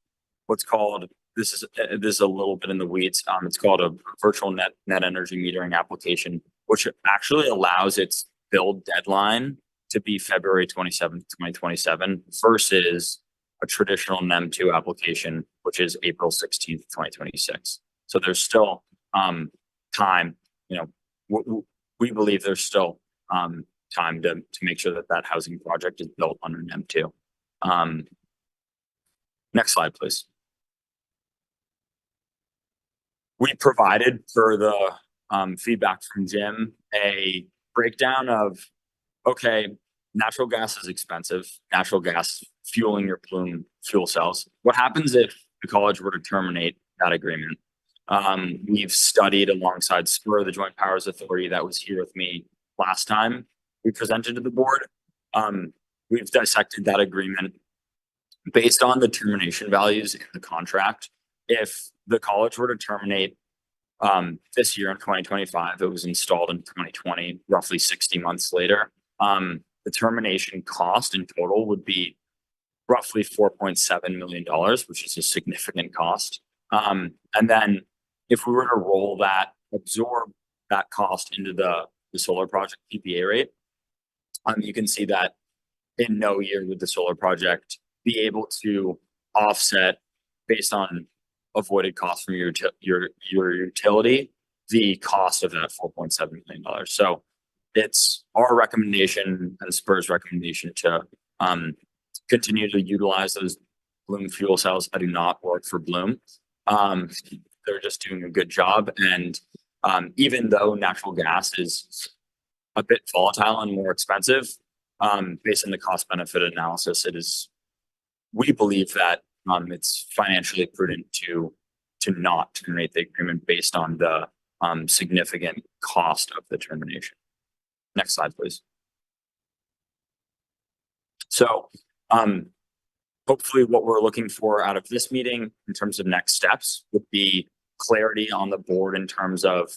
P: what's called, this is a little bit in the weeds. It's called a virtual net energy metering application, which actually allows its build deadline to be February 27th, 2027 versus a traditional NEM 2 application, which is April 16th, 2026. So there's still time, we believe there's still time to make sure that housing project is built under NEM 2. Next slide, please. We provided for the feedback from Jim a breakdown of, okay, natural gas is expensive, natural gas fueling your Bloom fuel cells. What happens if the college were to terminate that agreement? We've studied alongside Spur, the Joint Powers Authority that was here with me last time we presented to the board. We've dissected that agreement based on the termination values in the contract. If the college were to terminate this year in 2025, it was installed in 2020, roughly 60 months later. The termination cost in total would be roughly $4.7 million, which is a significant cost. And then if we were to absorb that cost into the solar project PPA rate, you can see that in no year would the solar project be able to offset, based on avoided costs from your utility, the cost of that $4.7 million. So it's our recommendation and Spur's recommendation to continue to utilize those Bloom Fuel Cells. I do not work for Bloom. They're just doing a good job. And even though natural gas is a bit volatile and more expensive, based on the cost benefit analysis, we believe that it's financially prudent to not terminate the agreement based on the significant cost of the termination. Next slide, please. So hopefully what we're looking for out of this meeting in terms of next steps would be clarity on the board in terms of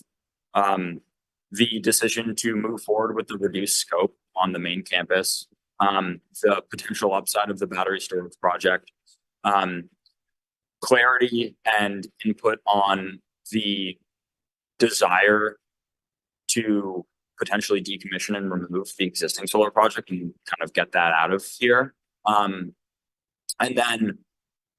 P: the decision to move forward with the reduced scope on the main campus, the potential upside of the battery storage project, clarity and input on the desire to potentially decommission and remove the existing solar project and kind of get that out of here. And then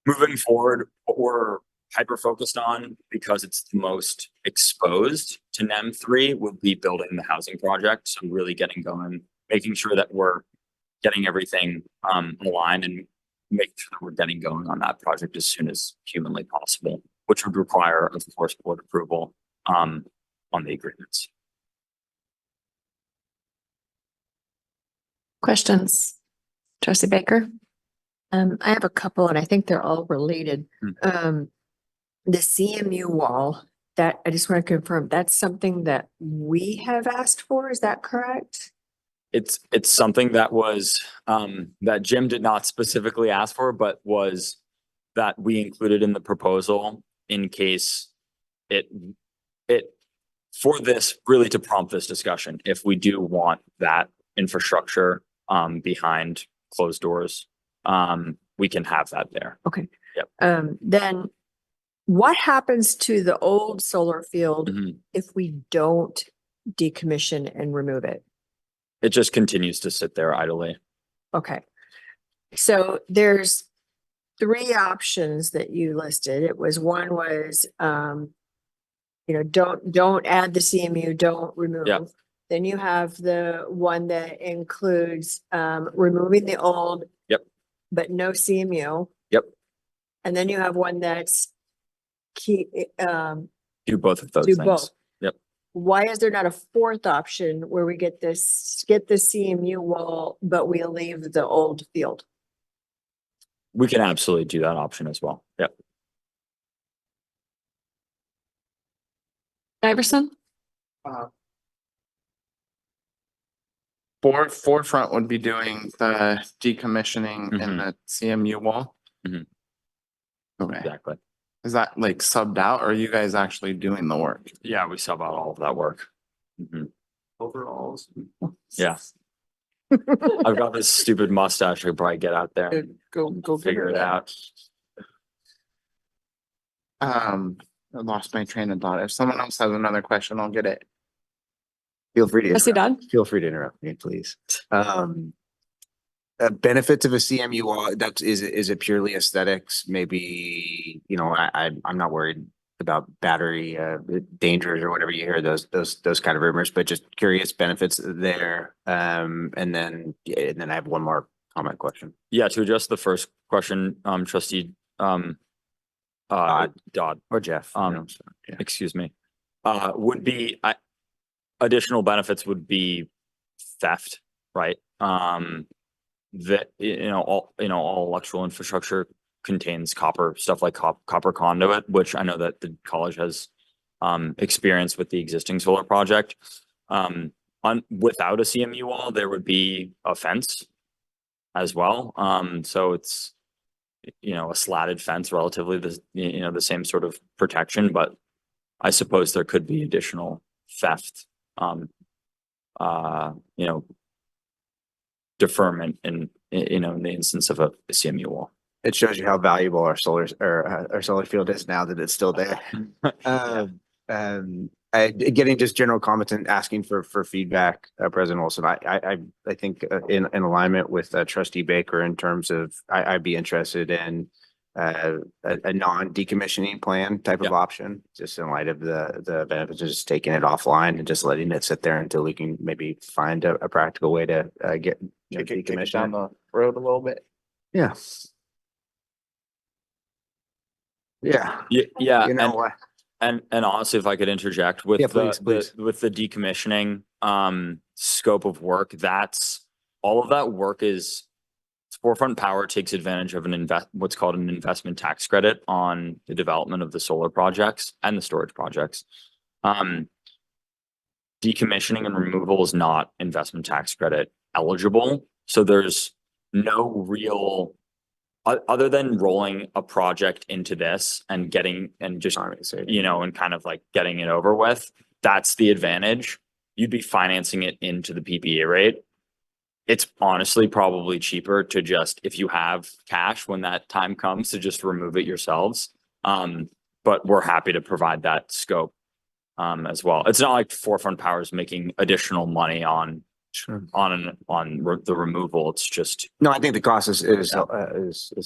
P: moving forward, what we're hyper focused on, because it's the most exposed to NEM 3, would be building the housing project. So really getting going, making sure that we're getting everything aligned and making sure that we're getting going on that project as soon as humanly possible, which would require, of course, board approval on the agreements.
A: Questions? Trustee Baker?
N: I have a couple and I think they're all related. The CMU wall, that I just want to confirm, that's something that we have asked for, is that correct?
P: It's something that was that Jim did not specifically ask for, but was that we included in the proposal in case it for this, really to prompt this discussion, if we do want that infrastructure behind closed doors, we can have that there.
N: Okay.
P: Yep.
N: Then what happens to the old solar field if we don't decommission and remove it?
P: It just continues to sit there idly.
N: Okay. So there's 3 options that you listed. It was one was, don't add the CMU, don't remove.
P: Yep.
N: Then you have the one that includes, removing the old.
P: Yep.
N: But no CMU.
P: Yep.
N: And then you have one that's
P: Do both of those
N: do
P: things.
N: both.
P: Yep.
N: Why is there not a 4th option where we get the CMU wall, but we leave the old field?
P: We can absolutely do that option as well. Yep.
A: Iverson?
O: Forefront would be doing the decommissioning in the CMU wall.
P: Mhm.
O: Okay.
P: Exactly.
O: Is that like subbed out or are you guys actually doing the work?
P: Yeah, we sub out all of that work.
D: Overalls.
P: Yeah. I've got this stupid mustache. I could probably get out there,
O: Go
P: figure it out.
O: I lost my train of thought. If someone else has another question, I'll get it.
J: Feel free to
A: Trustee
J: interrupt.
A: Dodd?
J: Feel free to interrupt me, please. Benefits of a CMU wall, is it purely aesthetics? Maybe, I'm not worried about battery dangers or whatever you hear, those kind of rumors, but just curious benefits there. And then I have one more comment question.
P: Yeah, to address the first question, trustee Dodd,
J: Or Jeff.
P: yeah. Excuse me, would be additional benefits would be theft, right? That all electrical infrastructure contains copper, stuff like copper conduit, which I know that the college has experience with the existing solar project. Without a CMU wall, there would be a fence as well. So it's a slatted fence, relatively the same sort of protection, but I suppose there could be additional theft, deferment in the instance of a CMU wall.
J: It shows you how valuable our solar field is now that it's still there. Getting just general comments and asking for feedback, President Olson. I think in alignment with Trustee Baker in terms of I'd be interested in a non-decommissioning plan type of option, just in light of the benefits of just taking it offline and just letting it sit there until we can maybe find a practical way to get
O: Kick it down
J: decommission.
O: the road a little bit.
J: Yeah. Yeah.
P: Yeah,
J: You know
P: and
J: what?
P: and honestly, if I could interject with
J: Yeah,
P: the,
J: please.
P: with the decommissioning scope of work, that's all of that work is Forefront Power takes advantage of what's called an investment tax credit on the development of the solar projects and the storage projects. Decommissioning and removal is not investment tax credit eligible, so there's no real other than rolling a project into this and getting and just and kind of like getting it over with. That's the advantage. You'd be financing it into the PPA rate. It's honestly probably cheaper to just, if you have cash when that time comes, to just remove it yourselves. But we're happy to provide that scope as well. It's not like Forefront Power is making additional money on the removal. It's just
J: No, I think the cost is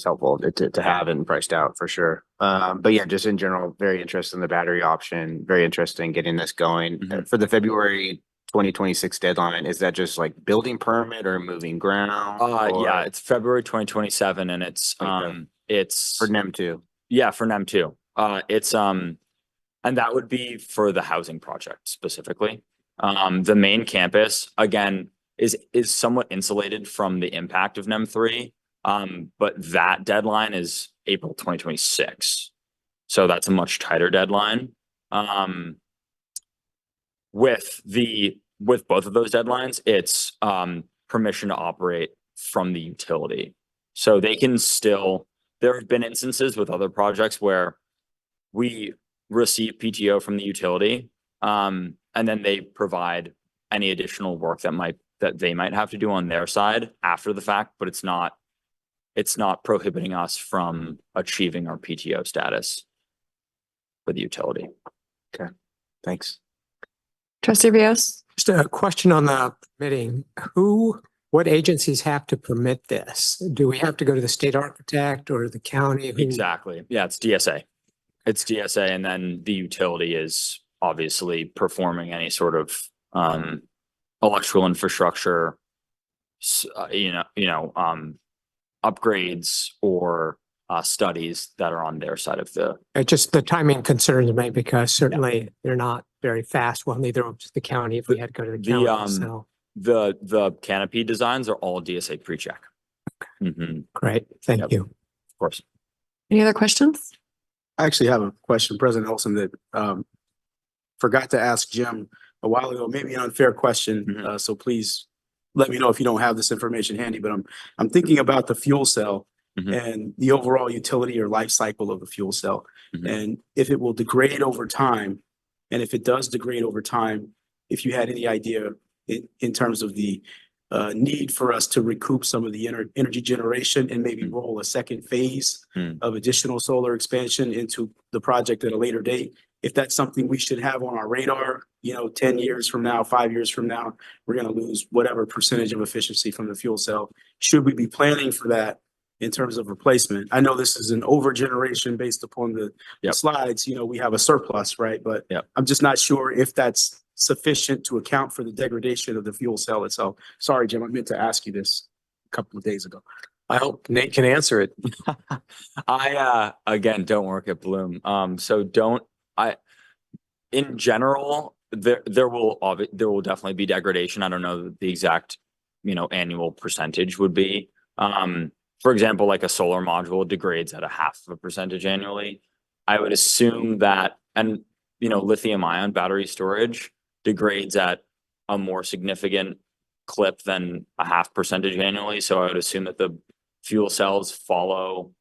J: helpful to have it priced out for sure. But yeah, just in general, very interested in the battery option, very interested in getting this going. For the February 2026 deadline, is that just like building permit or moving ground?
P: yeah, it's February 2027 and it's it's
J: For NEM two.
P: yeah, for NEM 2. And that would be for the housing project specifically. The main campus, again, is somewhat insulated from the impact of NEM 3. But that deadline is April 2026. So that's a much tighter deadline. With both of those deadlines, it's permission to operate from the utility. So they can still, there have been instances with other projects where we receive PTO from the utility, and then they provide any additional work that they might have to do on their side after the fact, but it's not prohibiting us from achieving our PTO status for the utility.
J: Okay, thanks.
A: Trustee Rios?
G: Just a question on the permitting. What agencies have to permit this? Do we have to go to the state architect or the county?
P: Exactly. Yeah, it's DSA. It's DSA, and then the utility is obviously performing any sort of electrical infrastructure, upgrades or studies that are on their side of the.
G: Just the timing concerns me because certainly they're not very fast. Well, neither of the county if we had to go to the county. So
P: The canopy designs are all DSA pre-check.
G: great. Thank you.
P: Of course.
A: Any other questions?
D: I actually have a question, President Olson, that forgot to ask Jim a while ago, maybe an unfair question. So please let me know if you don't have this information handy, but I'm thinking about the fuel cell and the overall utility or life cycle of the fuel cell. And if it will degrade over time, and if it does degrade over time, if you had any idea in terms of the need for us to recoup some of the energy generation and maybe roll a second phase of additional solar expansion into the project at a later date. If that's something we should have on our radar, 10 years from now, 5 years from now, we're going to lose whatever percentage of efficiency from the fuel cell. Should we be planning for that in terms of replacement? I know this is an over generation based upon the slides, we have a surplus, right? But I'm just not sure if that's sufficient to account for the degradation of the fuel cell itself. Sorry, Jim, I meant to ask you this a couple of days ago.
K: I hope Nate can answer it.
P: I again don't work at Bloom. In general, there will definitely be degradation. I don't know the exact, annual percentage would be. For example, like a solar module degrades at 0.5% annually. I would assume that, and lithium ion battery storage degrades at a more significant clip than 0.5% annually. So I would assume that the fuel cells follow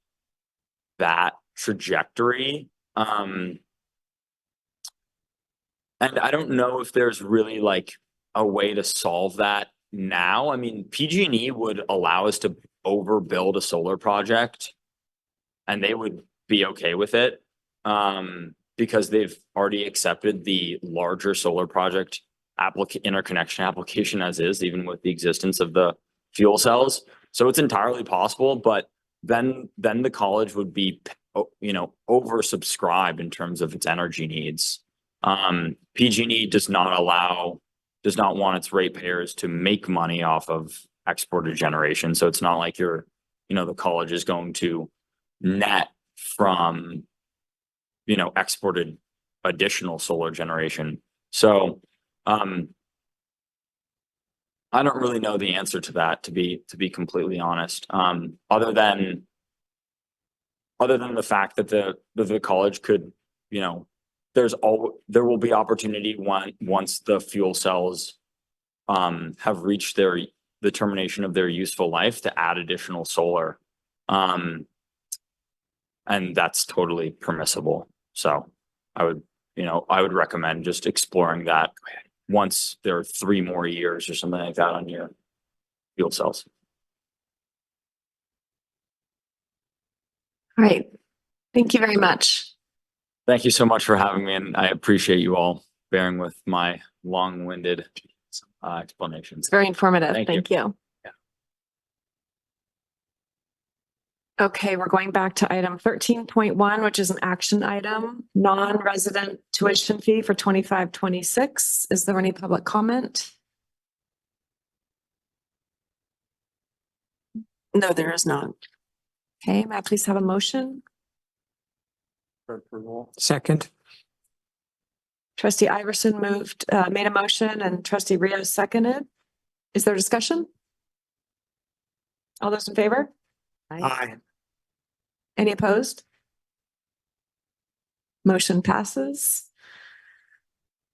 P: that trajectory. And I don't know if there's really like a way to solve that now. I mean, PG&E would allow us to overbuild a solar project and they would be okay with it. Because they've already accepted the larger solar project interconnection application as is, even with the existence of the fuel cells. So it's entirely possible, but then the college would be, oversubscribed in terms of its energy needs. PG&E does not want its ratepayers to make money off of exported generation. So it's not like the college is going to net from exported additional solar generation. So, I don't really know the answer to that, to be completely honest. Other than the fact that the college could, there will be opportunity once the fuel cells have reached the termination of their useful life to add additional solar. And that's totally permissible. So I would recommend just exploring that once there are 3 more years or something like that on your fuel cells.
A: All right. Thank you very much.
P: Thank you so much for having me, and I appreciate you all bearing with my long-winded explanations.
A: It's very informative.
P: Thank you.
A: Thank you. Okay, we're going back to item 13.1, which is an action item, non-resident tuition fee for 25-26. Is there any public comment?
B: No, there is not.
A: Okay, may I please have a motion?
D: For approval.
G: Second.
A: Trustee Iverson made a motion and trustee Rios seconded. Is there discussion? All those in favor?
G: Aye.
A: Any opposed? Motion passes.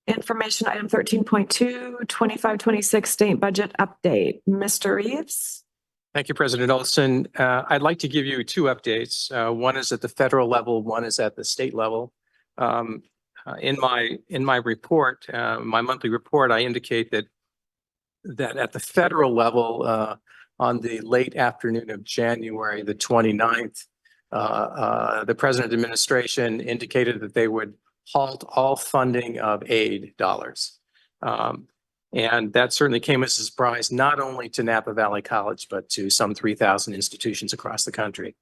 A: Information item 13.2, 25-26 state budget update. Mr. Reeves?
K: Thank you, President Olson. I'd like to give you 2 updates. One is at the federal level, one is at the state level. In my report, my monthly report, I indicate that at the federal level, on the late afternoon of January the 29th, the President administration indicated that they would halt all funding of aid dollars. And that certainly came as a surprise, not only to Napa Valley College, but to some 3,000 institutions across the country.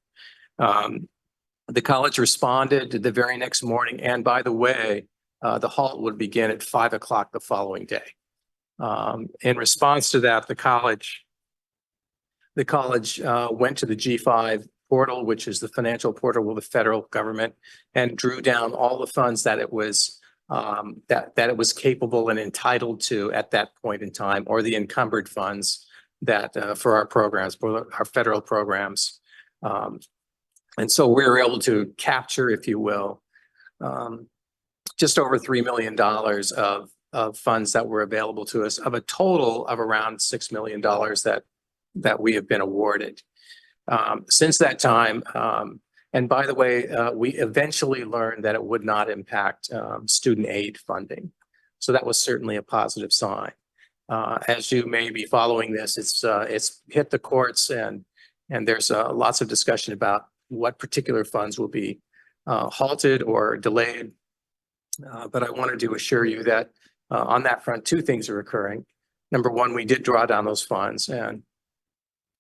K: The college responded the very next morning. And by the way, the halt would begin at 5 o'clock the following day. In response to that, the college went to the G5 portal, which is the financial portal of the federal government, and drew down all the funds that it was that it was capable and entitled to at that point in time, or the encumbered funds that for our programs, for our federal programs. And so we were able to capture, if you will, just over $3 million of funds that were available to us, of a total of around $6 million that we have been awarded. Since that time, and by the way, we eventually learned that it would not impact student aid funding. So that was certainly a positive sign. As you may be following this, it's hit the courts, and there's lots of discussion about what particular funds will be halted or delayed. But I wanted to assure you that on that front, 2 things are occurring. Number one, we did draw down those funds, and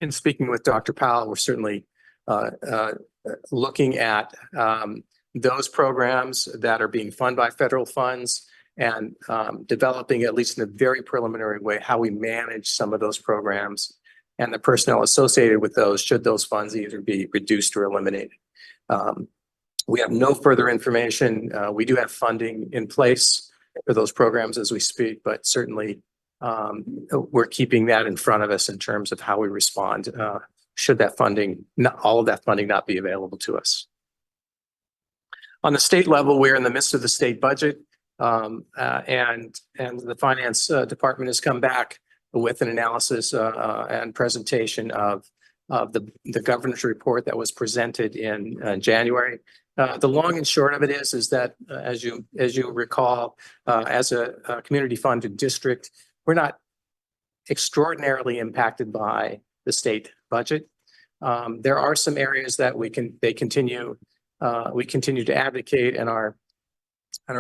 K: in speaking with Dr. Powell, we're certainly looking at those programs that are being funded by federal funds, and developing, at least in a very preliminary way, how we manage some of those programs and the personnel associated with those, should those funds either be reduced or eliminated. We have no further information. We do have funding in place for those programs as we speak, but certainly we're keeping that in front of us in terms of how we respond should that funding, not all of that funding, not be available to us. On the state level, we're in the midst of the state budget, and the finance department has come back with an analysis and presentation of the governor's report that was presented in January. The long and short of it is that as you recall, as a community funded district, we're not extraordinarily impacted by the state budget. There are some areas that we continue to advocate, and our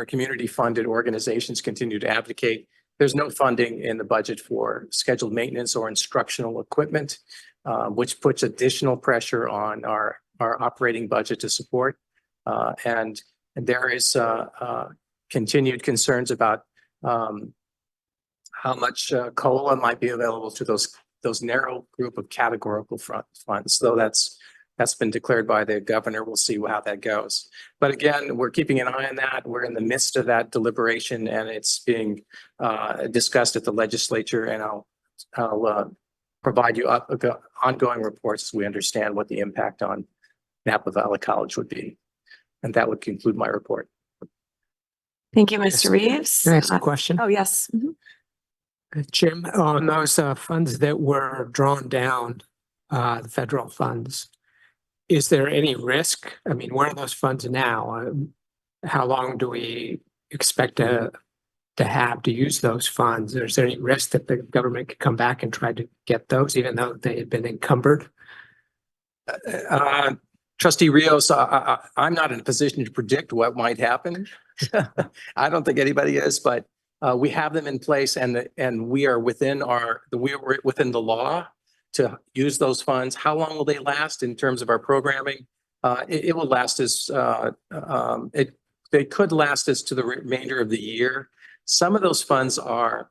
K: community funded organizations continue to advocate. There's no funding in the budget for scheduled maintenance or instructional equipment, which puts additional pressure on our operating budget to support. And there is continued concerns about how much COLA might be available to those narrow group of categorical funds. So that's That's been declared by the governor. We'll see how that goes. But again, we're keeping an eye on that. We're in the midst of that deliberation, and it's being discussed at the legislature, and I'll provide you ongoing reports as we understand what the impact on Napa Valley College would be. And that would conclude my report.
A: Thank you, Mr. Reeves.
G: Can I ask a question?
A: Oh, yes. Mhm.
G: Jim, on those funds that were drawn down, the federal funds, is there any risk? I mean, where are those funds now? How long do we expect to have to use those funds? Is there any risk that the government could come back and try to get those, even though they had been encumbered?
K: Trustee Rios, I'm not in a position to predict what might happen. I don't think anybody is, but we have them in place, and we are within within the law to use those funds. How long will they last in terms of our programming? It will last us. They could last us to the remainder of the year. Some of those funds are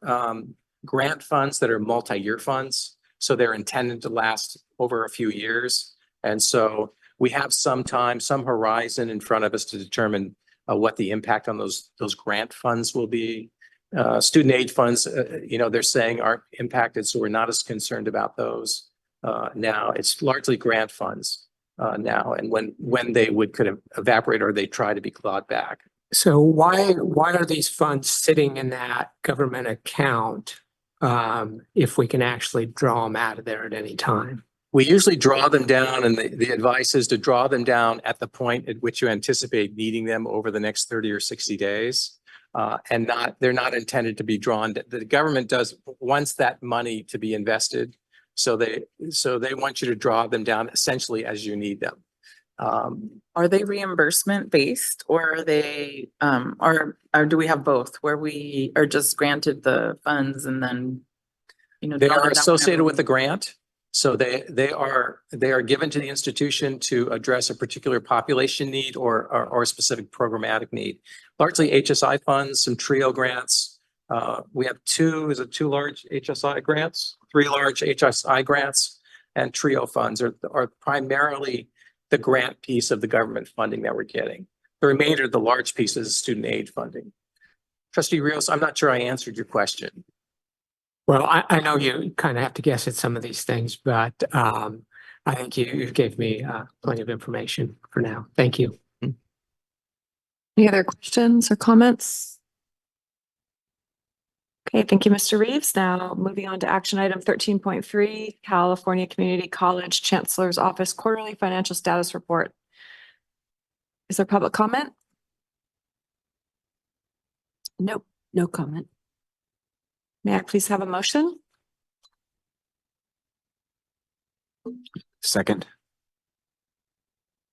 K: grant funds that are multi-year funds, so they're intended to last over a few years, and so we have some time, some horizon in front of us to determine what the impact on those grant funds will be. Student aid funds, they're saying aren't impacted, so we're not as concerned about those. Now it's largely grant funds now, and when they could evaporate or they try to be clawed back.
G: So why are these funds sitting in that government account if we can actually draw them out of there at any time?
K: We usually draw them down, and the advice is to draw them down at the point at which you anticipate needing them over the next 30 or 60 days. And they're not intended to be drawn. The government wants that money to be invested. So they want you to draw them down essentially as you need them.
H: Are they reimbursement based, or are they, or do we have both where we are just granted the funds and then,
K: They are associated with the grant. So they are given to the institution to address a particular population need or a specific programmatic need. Largely HSI funds, some TRIO grants. We have two large HSI grants, 3 large HSI grants, and TRIO funds are primarily the grant piece of the government funding that we're getting. The remainder of the large piece is student aid funding. Trustee Rios, I'm not sure I answered your question.
G: Well, I know you kind of have to guess at some of these things, but I think you gave me plenty of information for now. Thank you.
A: Any other questions or comments? Okay, thank you, Mr. Reeves. Now moving on to action item 13.3, California Community College Chancellor's Office Quarterly Financial Status Report. Is there public comment?
B: Nope, no comment.
A: May I please have a motion?
J: Second.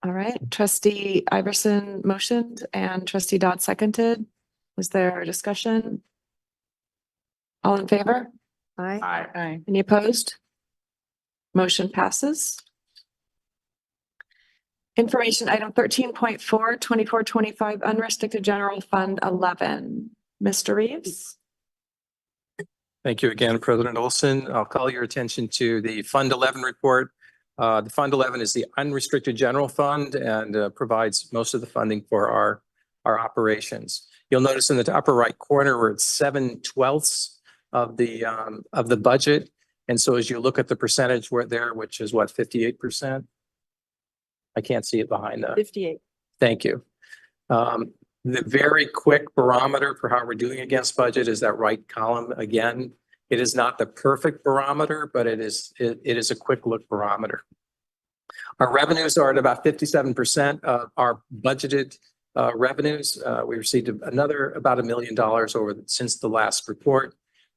A: All right, Trustee Iverson motioned and Trustee Dodd seconded. Was there a discussion? All in favor?
B: Aye.
H: Aye.
A: Any opposed? Motion passes. Information item 13.4, 2425 unrestricted general fund 11. Mr. Reeves?
K: Thank you again, President Olson. I'll call your attention to the Fund 11 report. The Fund 11 is the unrestricted general fund and provides most of the funding for our operations. You'll notice in the upper right corner we're at 7/12 of the budget. And so as you look at the percentage we're there, which is what, 58%? I can't see it behind that.
B: 58.
K: Thank you. The very quick barometer for how we're doing against budget is that right column again. It is not the perfect barometer, but it is a quick look barometer. Our revenues are at about 57% of our budgeted revenues. We received another about $1 million since the last report.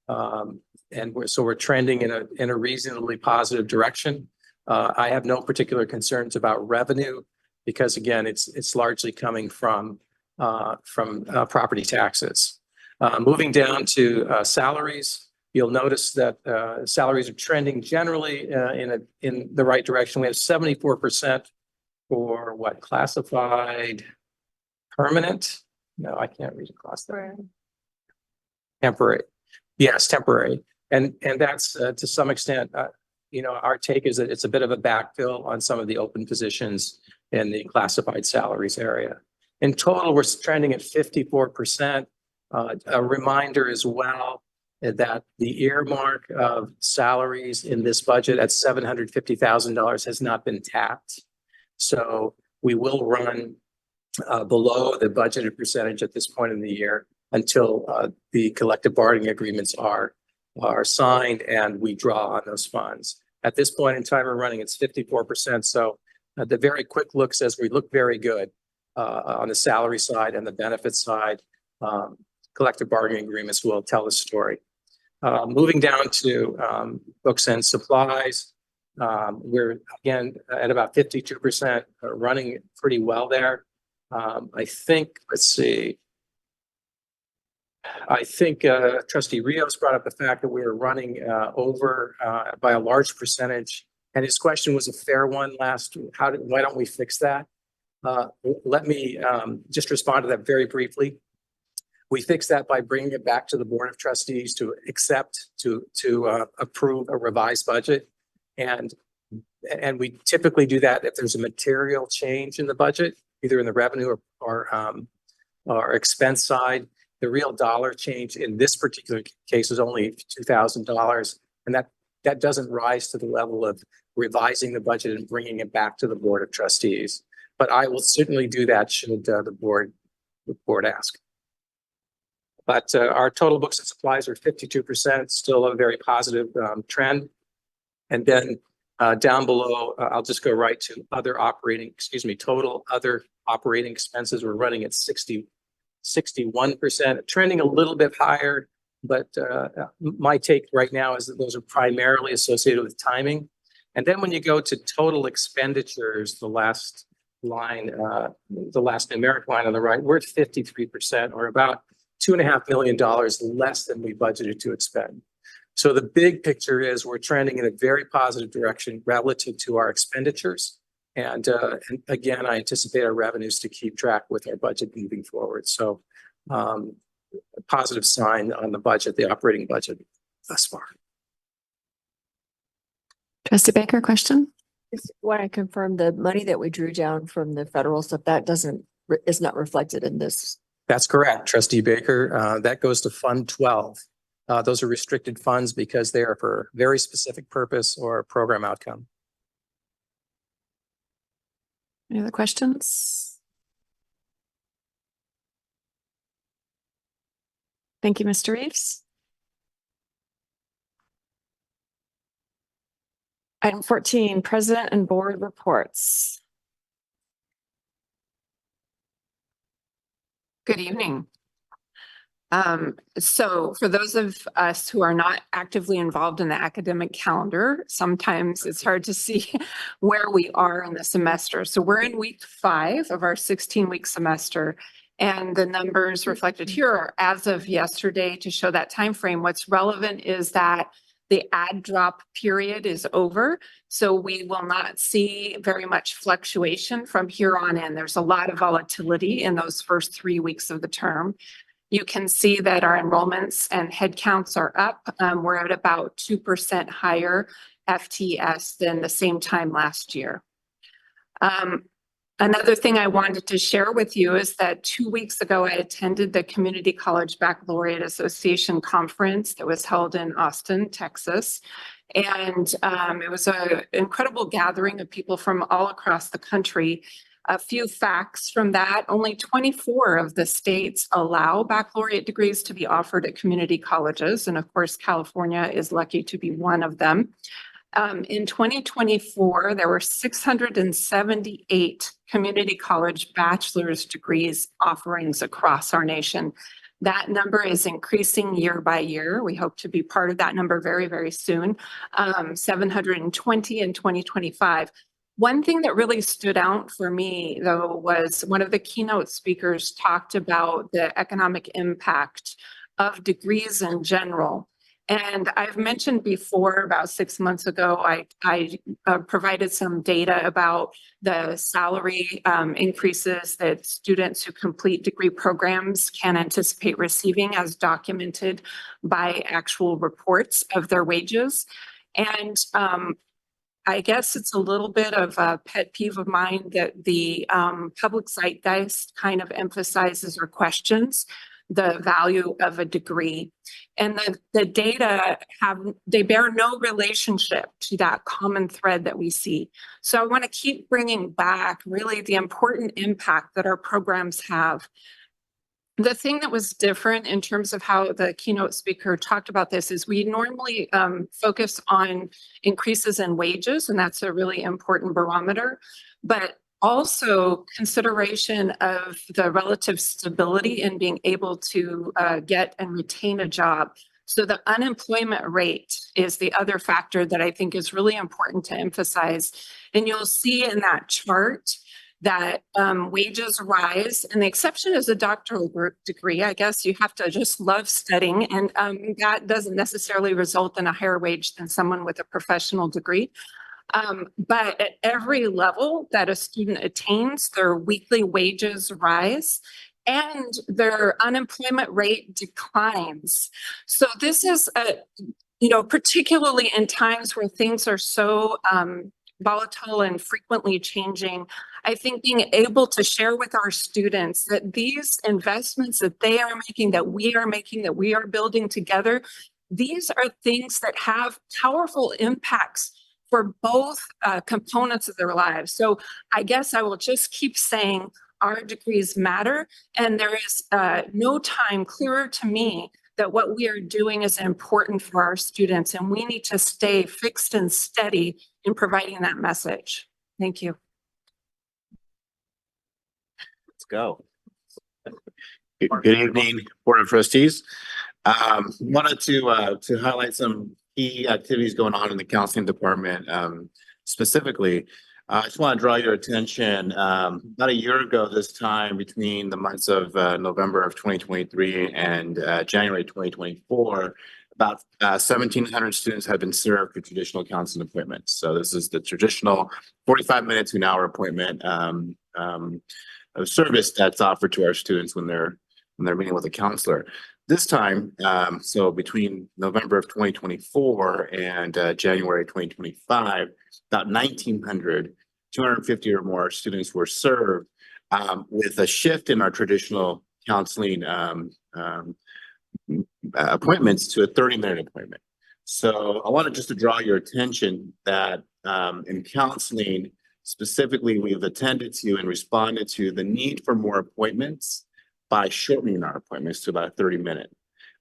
K: And we're trending in a reasonably positive direction. I have no particular concerns about revenue because again, it's largely coming from property taxes. Moving down to salaries, you'll notice that salaries are trending generally in the right direction. We have 74% for what, classified permanent? No, I can't read a classified. Temporary. Yes, temporary. And that's to some extent our take is that it's a bit of a backfill on some of the open positions in the classified salaries area. In total, we're trending at 54%. A reminder as well that the earmark of salaries in this budget at $750,000 has not been tapped. So we will run below the budgeted percentage at this point in the year until the collective bargaining agreements are signed and we draw on those funds. At this point in time, we're running it's 54%. So the very quick look says we look very good on the salary side and the benefits side. Collective bargaining agreements will tell the story. Moving down to books and supplies, we're again at about 52%, running pretty well there. I think, let's see. I think Trustee Rios brought up the fact that we were running over by a large percentage, and his question was a fair one last. Why don't we fix that? Let me just respond to that very briefly. We fix that by bringing it back to the Board of Trustees to accept, to approve a revised budget. And we typically do that if there's a material change in the budget, either in the revenue or expense side. The real dollar change in this particular case is only $2,000. And that doesn't rise to the level of revising the budget and bringing it back to the Board of Trustees. But I will certainly do that should the board ask. But our total books and supplies are 52%, still a very positive trend. And then down below, I'll just go right to total other operating expenses. We're running at 61%, trending a little bit higher. But my take right now is that those are primarily associated with timing. And then when you go to total expenditures, the last line, the last numeric line on the right, we're at 53%, or about $2.5 million less than we budgeted to expend. So the big picture is we're trending in a very positive direction relative to our expenditures. And again, I anticipate our revenues to keep track with our budget moving forward. So a positive sign on the budget, the operating budget thus far.
A: Trustee Baker, question?
N: Just want to confirm the money that we drew down from the federal stuff, that is not reflected in this.
K: That's correct, Trustee Baker. That goes to Fund 12. Those are restricted funds because they are for very specific purpose or program outcome.
A: Any other questions? Thank you, Mr. Reeves. Item 14, President and Board reports.
Q: Good evening. So for those of us who are not actively involved in the academic calendar, sometimes it's hard to see where we are in the semester. So we're in week 5 of our 16-week semester, and the numbers reflected here are as of yesterday to show that time frame. What's relevant is that the add drop period is over, so we will not see very much fluctuation from here on in. There's a lot of volatility in those first 3 weeks of the term. You can see that our enrollments and head counts are up. We're at about 2% higher FTS than the same time last year. Another thing I wanted to share with you is that 2 weeks ago, I attended the Community College Baccalaureate Association Conference that was held in Austin, Texas. And it was an incredible gathering of people from all across the country. A few facts from that: only 24 of the states allow baccalaureate degrees to be offered at community colleges. And of course, California is lucky to be one of them. In 2024, there were 678 community college bachelor's degrees offerings across our nation. That number is increasing year by year. We hope to be part of that number very, very soon. 720 in 2025. One thing that really stood out for me, though, was one of the keynote speakers talked about the economic impact of degrees in general. And I've mentioned before, about 6 months ago, I provided some data about the salary increases that students who complete degree programs can anticipate receiving as documented by actual reports of their wages. And I guess it's a little bit of a pet peeve of mine that the public zeitgeist kind of emphasizes or questions the value of a degree. And the data they bear no relationship to that common thread that we see. So I want to keep bringing back really the important impact that our programs have. The thing that was different in terms of how the keynote speaker talked about this is we normally focus on increases in wages, and that's a really important barometer, but also consideration of the relative stability in being able to get and retain a job. So the unemployment rate is the other factor that I think is really important to emphasize. And you'll see in that chart that wages rise, and the exception is a doctoral degree. I guess you have to just love studying, and that doesn't necessarily result in a higher wage than someone with a professional degree. But at every level that a student attains, their weekly wages rise and their unemployment rate declines. So this is particularly in times where things are so volatile and frequently changing, I think being able to share with our students that these investments that they are making, that we are making, that we are building together, these are things that have powerful impacts for both components of their lives. So I guess I will just keep saying our degrees matter, and there is no time clearer to me that what we are doing is important for our students, and we need to stay fixed and steady in providing that message. Thank you.
C: Let's go. Good evening, Board of Trustees. Wanted to highlight some key activities going on in the counseling department. Specifically, I just want to draw your attention. About a year ago this time, between the months of November of 2023 and January 2024, about 1,700 students have been served for traditional counseling appointments. So this is the traditional 45 minutes to an hour appointment of service that's offered to our students when they're meeting with a counselor. This time, so between November of 2024 and January 2025, about 1,900, 250 or more students were served with a shift in our traditional counseling appointments to a 30-minute appointment. So I wanted just to draw your attention that in counseling, specifically, we've attended to and responded to the need for more appointments by shortening our appointments to about 30-minute.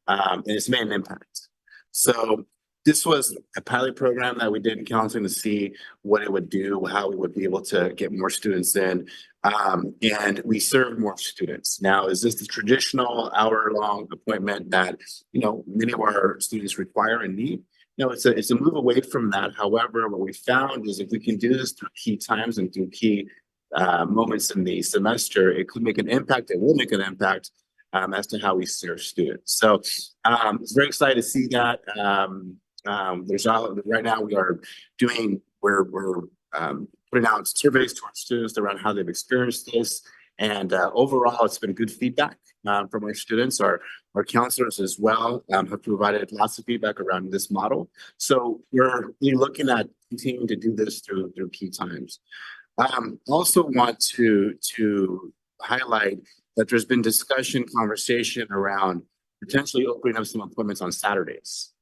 C: And it's made an impact. So this was a pilot program that we did in counseling to see what it would do, how we would be able to get more students in. And we served more students. Now, is this the traditional hour-long appointment that many of our students require and need? No, it's a move away from that. However, what we found is if we can do this through key times and through key moments in the semester, it could make an impact. It will make an impact as to how we serve students. So it's very excited to see that. Right now we're putting out surveys to our students around how they've experienced this. And overall, it's been good feedback from our students. Our counselors as well have provided lots of feedback around this model. So we're looking at continuing to do this through key times. Also want to highlight that there's been conversation around potentially opening up some appointments on Saturdays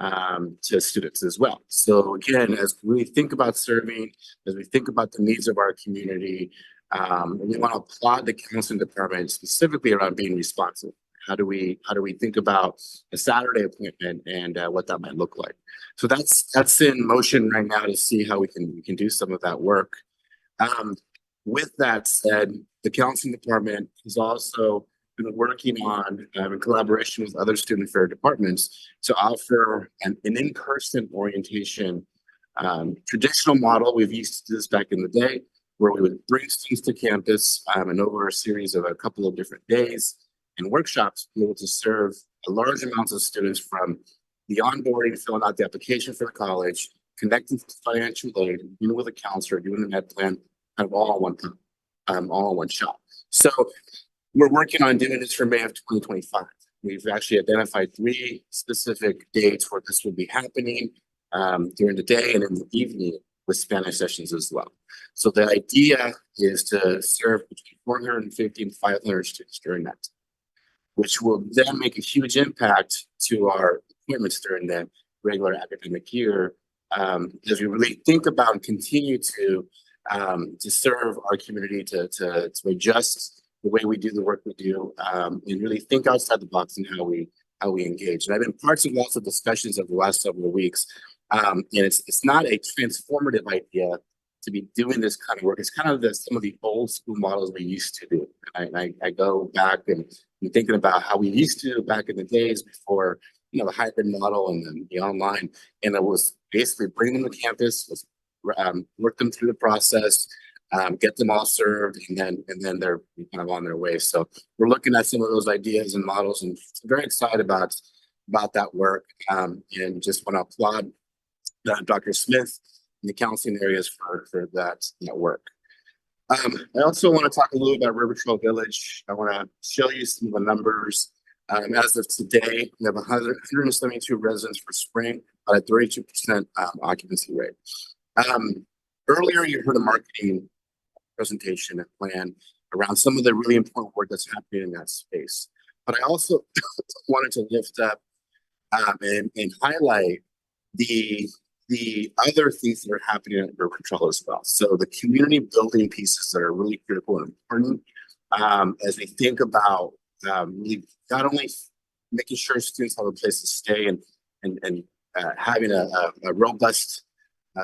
C: to students as well. So again, as we think about serving, as we think about the needs of our community, we want to applaud the counseling department specifically around being responsive. How do we think about a Saturday appointment and what that might look like? So that's in motion right now to see how we can do some of that work. With that said, the counseling department has also been working on, in collaboration with other student affairs departments, to offer an in-person orientation. Traditional model, we've used to do this back in the day, where we would bring students to campus and over a series of a couple of different days and workshops, be able to serve a large amounts of students from the onboarding, filling out the application for the college, connecting to financial aid, meeting with a counselor, doing the med plan, kind of all in one shot. So we're working on doing this for May of 2025. We've actually identified 3 specific dates where this will be happening.
R: during the day and in the evening with Spanish sessions as well. So the idea is to serve between 450 and 500 students during that time, which will then make a huge impact to our appointments during the regular academic year, as we really think about and continue to serve our community, to adjust the way we do the work we do, and really think outside the box in how we engage. And I've been parts of lots of discussions over the last several weeks, and it's not a transformative idea to be doing this kind of work. It's kind of some of the old school models we used to do. And I go back and thinking about how we used to back in the days before, the hybrid model and then the online, and it was basically bring them to campus, work them through the process, get them all served, and then they're kind of on their way. So we're looking at some of those ideas and models, and very excited about that work. And just want to applaud Dr. Smith and the counseling areas for that work. I also want to talk a little about River Trail Village. I want to show you some of the numbers. As of today, we have 172 residents for spring at a 32% occupancy rate. Earlier, you heard a marketing presentation and plan around some of the really important work that's happening in that space. But I also wanted to lift up and highlight the other things that are happening at River Trail as well. So the community building pieces that are really critical and important as we think about really not only making sure students have a place to stay and having a robust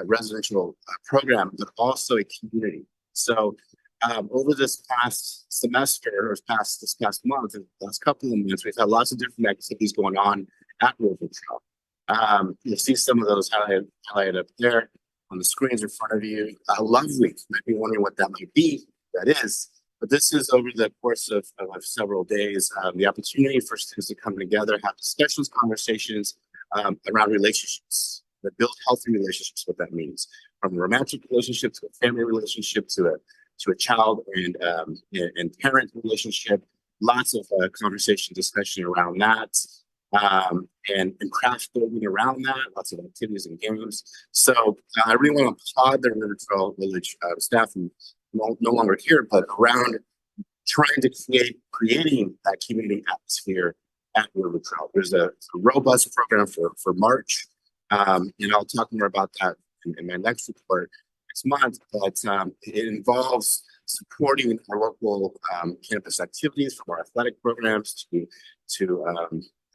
R: residential program, but also a community. So over this past semester, or this past month, the last couple of months, we've had lots of different activities going on at River Trail. You'll see some of those highlighted up there on the screens in front of you. Lovely. You might be wondering what that might be. That is. But this is over the course of several days, the opportunity for students to come together, have discussions, conversations around relationships, that build healthy relationships, what that means, from a romantic relationship to a family relationship to a child and parent relationship. Lots of conversation, discussion around that, and craft building around that. Lots of activities and games. So I really want to applaud the River Trail Village staff, and no longer here, but around trying to creating that community atmosphere at River Trail. There's a robust program for March, and I'll talk more about that in my next report next month. But it involves supporting our local campus activities, from our athletic programs to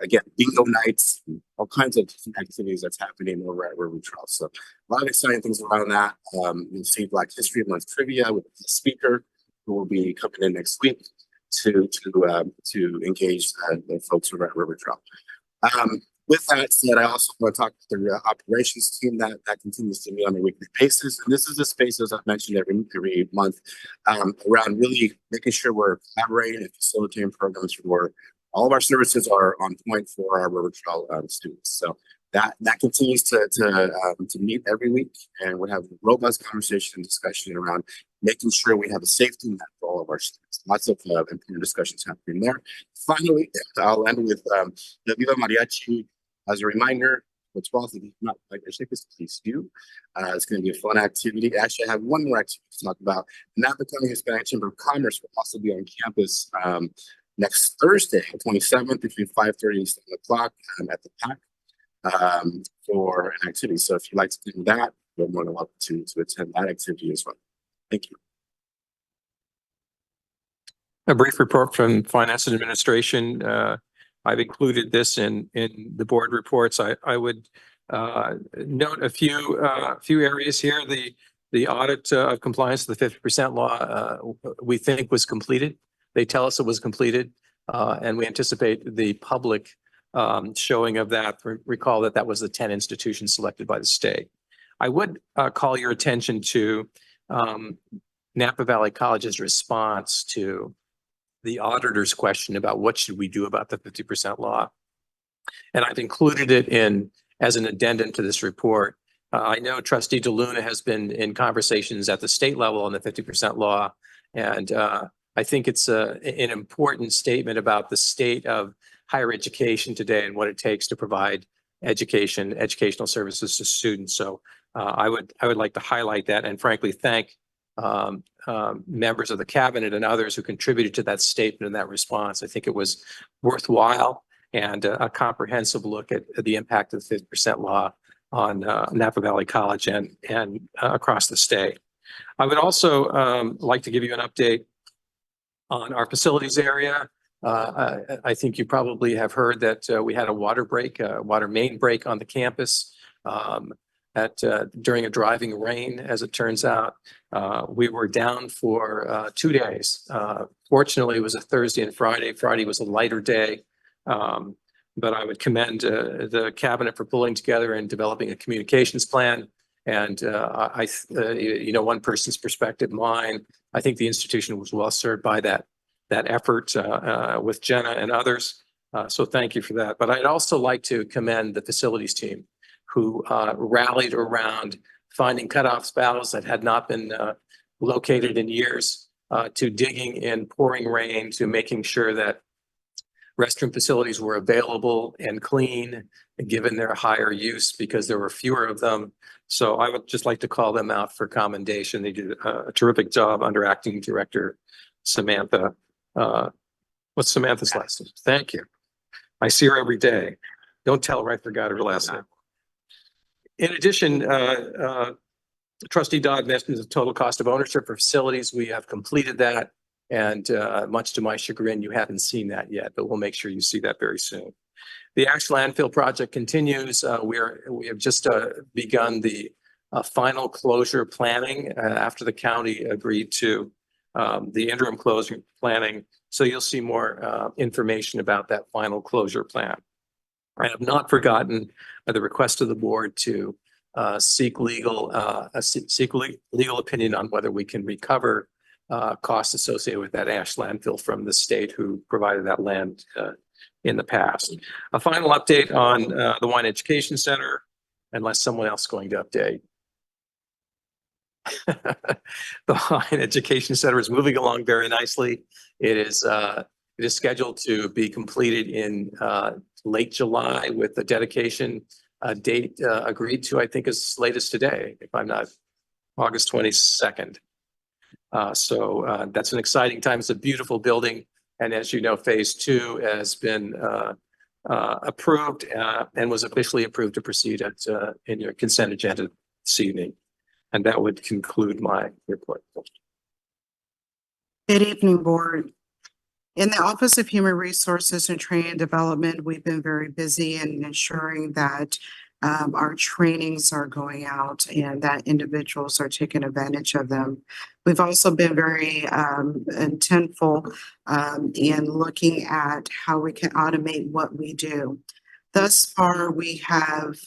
R: again, bingo nights, all kinds of different activities that's happening over at River Trail. So a lot of exciting things around that. You'll see Black History Month trivia with the speaker who will be coming in next week to engage the folks over at River Trail. With that said, I also want to talk to the operations team that continues to meet on a weekly basis. And this is a space, as I've mentioned every month, around really making sure we're collaborating and facilitating programs for all of our services are on point for our River Trail students. So that continues to meet every week, and we'll have robust conversation and discussion around making sure we have a safety net for all of our students. Lots of important discussions happening there. Finally, I'll end with the Viva Mariachi as a reminder. The 12th, if you're not like their tickets, please do. It's going to be a fun activity. Actually, I have one more activity to talk about. The Napa County Hispanic Chamber of Commerce will also be on campus next Thursday, 27th, between 5:30 and 7 o'clock at the PAC for an activity. So if you'd like to do that, you're more than welcome to attend that activity as well. Thank you.
K: A brief report from Finance and Administration. I've included this in the board reports. I would note a few areas here. The audit of compliance to the 50% law we think was completed. They tell us it was completed, and we anticipate the public showing of that. Recall that was the 10 institutions selected by the state. I would call your attention to Napa Valley College's response to the auditor's question about what should we do about the 50% law. And I've included it as an addendum to this report. I know Trustee DeLuna has been in conversations at the state level on the 50% law, and I think it's an important statement about the state of higher education today and what it takes to provide educational services to students. So I would like to highlight that and frankly thank members of the cabinet and others who contributed to that statement and that response. I think it was worthwhile and a comprehensive look at the impact of the 50% law on Napa Valley College and across the state. I would also like to give you an update on our facilities area. I think you probably have heard that we had a water main break on the campus during a driving rain, as it turns out. We were down for 2 days. Fortunately, it was a Thursday and Friday. Friday was a lighter day. But I would commend the cabinet for pulling together and developing a communications plan. And one person's perspective, mine, I think the institution was well served by that effort with Jenna and others. So thank you for that. But I'd also like to commend the facilities team who rallied around finding cutoff valves that had not been located in years, to digging in pouring rain, to making sure that restroom facilities were available and clean, given their higher use because there were fewer of them. So I would just like to call them out for commendation. They did a terrific job under Acting Director Samantha. What's Samantha's last name? Thank you. I see her every day. Don't tell her I forgot her last name. In addition, Trustee Dodd mentioned the total cost of ownership for facilities. We have completed that. And much to my chagrin, you haven't seen that yet, but we'll make sure you see that very soon. The Ash landfill project continues. We have just begun the final closure planning after the county agreed to the interim closure planning. So you'll see more information about that final closure plan. I have not forgotten the request of the board to seek legal opinion on whether we can recover costs associated with that ash landfill from the state who provided that land in the past. A final update on the Wine Education Center, unless someone else is going to update. The Wine Education Center is moving along very nicely. It is scheduled to be completed in late July with the dedication date agreed to, I think, as late as today, if I'm not, August 22nd. So that's an exciting time. It's a beautiful building. And as you know, phase 2 has been approved and was officially approved to proceed in your consent agenda this evening. And that would conclude my report.
S: Good evening, board. In the Office of Human Resources and Training and Development, we've been very busy in ensuring that our trainings are going out and that individuals are taking advantage of them. We've also been very intentful in looking at how we can automate what we do. Thus far, we have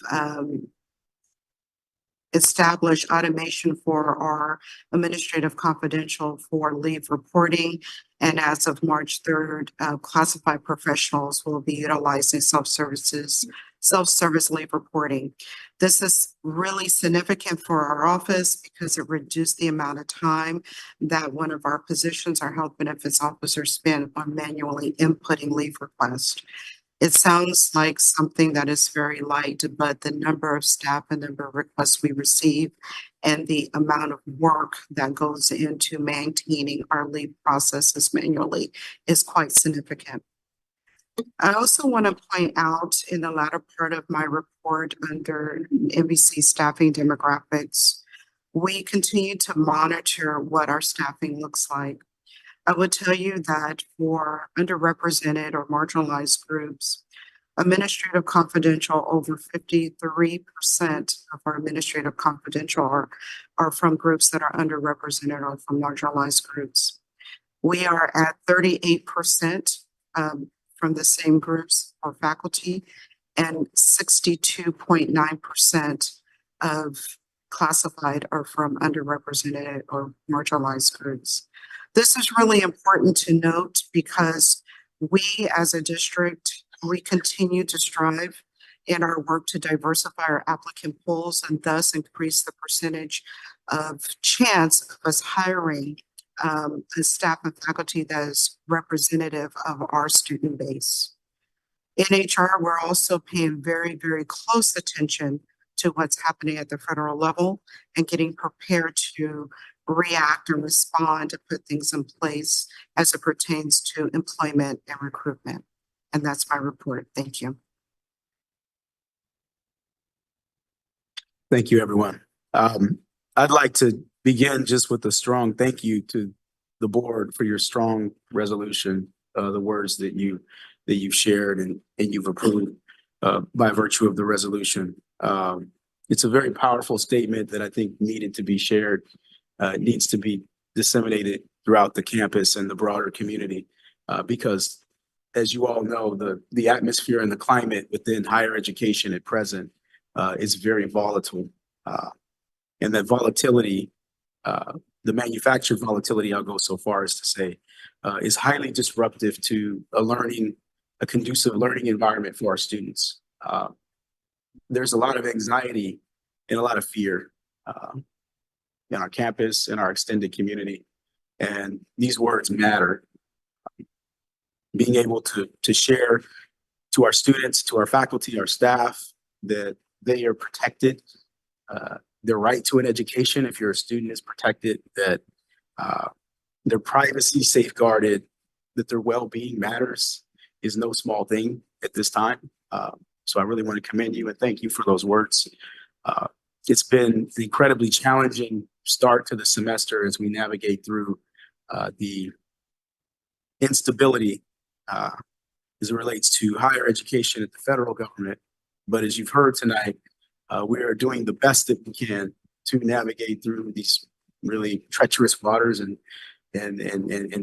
S: established automation for our administrative confidential for leave reporting. And as of March 3rd, classified professionals will be utilizing self-service leave reporting. This is really significant for our office because it reduced the amount of time that one of our positions, our health benefits officers, spend on manually inputting leave requests. It sounds like something that is very light, but the number of staff and number of requests we receive and the amount of work that goes into maintaining our leave processes manually is quite significant. I also want to point out in the latter part of my report under NVC staffing demographics, we continue to monitor what our staffing looks like. I would tell you that for underrepresented or marginalized groups, administrative confidential, over 53% of our administrative confidential are from groups that are underrepresented or from marginalized groups. We are at 38% from the same groups or faculty, and 62.9% of classified are from underrepresented or marginalized groups. This is really important to note because we as a district, we continue to strive in our work to diversify our applicant pools and thus increase the percentage of chance of us hiring the staff and faculty that is representative of our student base. In HR, we're also paying very, very close attention to what's happening at the federal level and getting prepared to react and respond to put things in place as it pertains to employment and recruitment. And that's my report. Thank you.
D: Thank you, everyone. I'd like to begin just with a strong thank you to the board for your strong resolution, the words that you've shared and you've approved by virtue of the resolution. It's a very powerful statement that I think needed to be shared, needs to be disseminated throughout the campus and the broader community, because as you all know, the atmosphere and the climate within higher education at present is very volatile. And that volatility, the manufactured volatility, I'll go so far as to say, is highly disruptive to a conducive learning environment for our students. There's a lot of anxiety and a lot of fear in our campus, in our extended community, and these words matter. Being able to share to our students, to our faculty, our staff, that they are protected. Their right to an education, if you're a student, is protected, that their privacy safeguarded, that their well-being matters is no small thing at this time. So I really want to commend you and thank you for those words. It's been an incredibly challenging start to the semester as we navigate through the instability as it relates to higher education at the federal government. But as you've heard tonight, we are doing the best that we can to navigate through these really treacherous waters and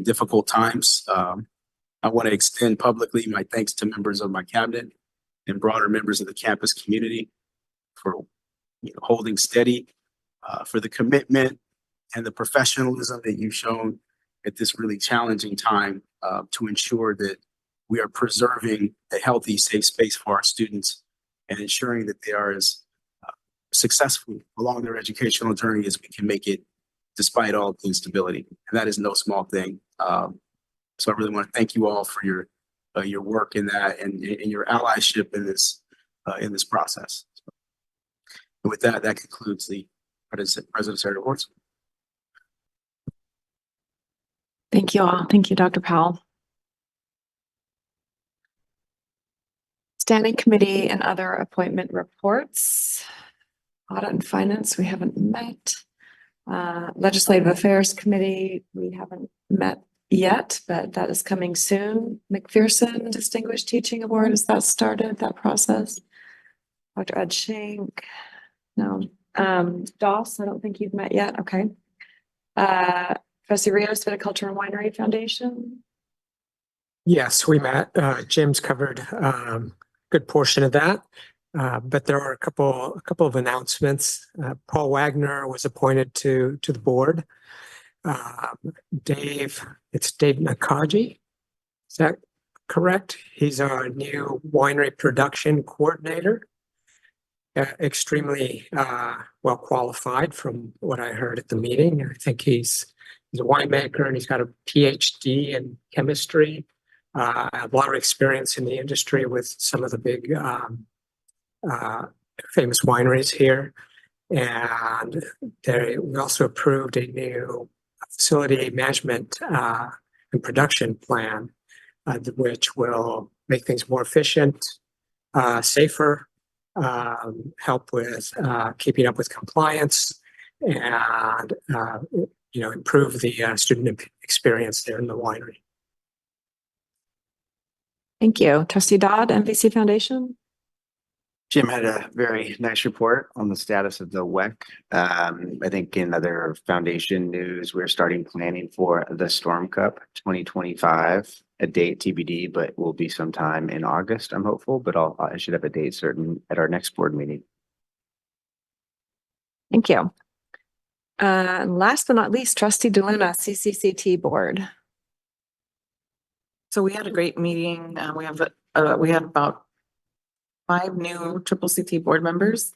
D: difficult times. I want to extend publicly my thanks to members of my cabinet and broader members of the campus community for holding steady, for the commitment and the professionalism that you've shown at this really challenging time to ensure that we are preserving a healthy, safe space for our students and ensuring that they are as successful along their educational journey as we can make it despite all the instability. And that is no small thing. So I really want to thank you all for your work in that and your allyship in this process. And with that, that concludes the President's Area Awards.
A: Thank you all. Thank you, Dr. Powell. Standing Committee and other appointment reports. Audit and Finance, we haven't met. Legislative Affairs Committee, we haven't met yet, but that is coming soon. McPherson Distinguished Teaching Award, has that started, that process? Dr. Ed Schenk, no. Doss, I don't think you've met yet, okay. Trustee Rios, Viticulture and Winery Foundation.
G: Yes, we met. Jim's covered good portion of that. But there are a couple of announcements. Paul Wagner was appointed to the board. Dave Nakaji. Is that correct? He's our new winery production coordinator. Extremely well qualified from what I heard at the meeting. I think he's a winemaker and he's got a PhD in chemistry. A lot of experience in the industry with some of the big famous wineries here. And we also approved a new facility management and production plan, which will make things more efficient, safer, help with keeping up with compliance, and improve the student experience there in the winery.
A: Thank you. Trustee Dodd, NVC Foundation.
J: Jim had a very nice report on the status of the WEC. I think in other foundation news, we're starting planning for the Storm Cup 2025, a date TBD, but will be sometime in August, I'm hopeful, but I should have a date certain at our next board meeting.
A: Thank you. Last but not least, Trustee DeLuna, CCCT Board.
H: So we had a great meeting. We had about 5 new CCCT board members,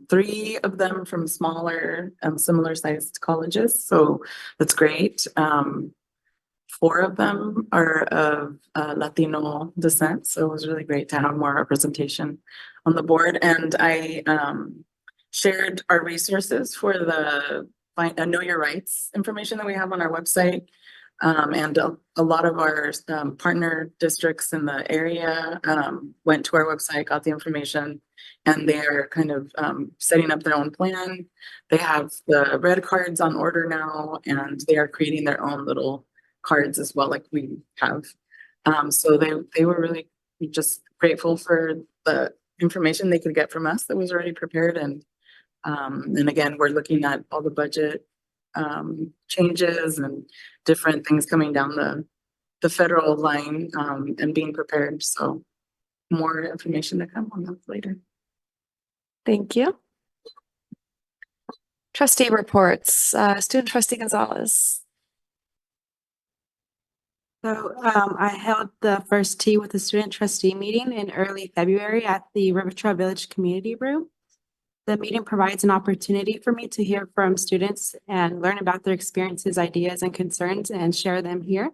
H: 3 of them from smaller, similar sized colleges. So that's great. 4 of them are of Latino descent, so it was really great to have more representation on the board. And I shared our resources for the Know Your Rights information that we have on our website. And a lot of our partner districts in the area went to our website, got the information, and they're kind of setting up their own plan. They have the red cards on order now, and they are creating their own little cards as well, like we have. So they were really just grateful for the information they could get from us that was already prepared. And again, we're looking at all the budget changes and different things coming down the federal line and being prepared. So more information to come on that later.
A: Thank you. Trustee reports, student trustee Gonzalez.
B: So I held the first tea with the student trustee meeting in early February at the River Trail Village Community Room. The meeting provides an opportunity for me to hear from students and learn about their experiences, ideas, and concerns and share them here.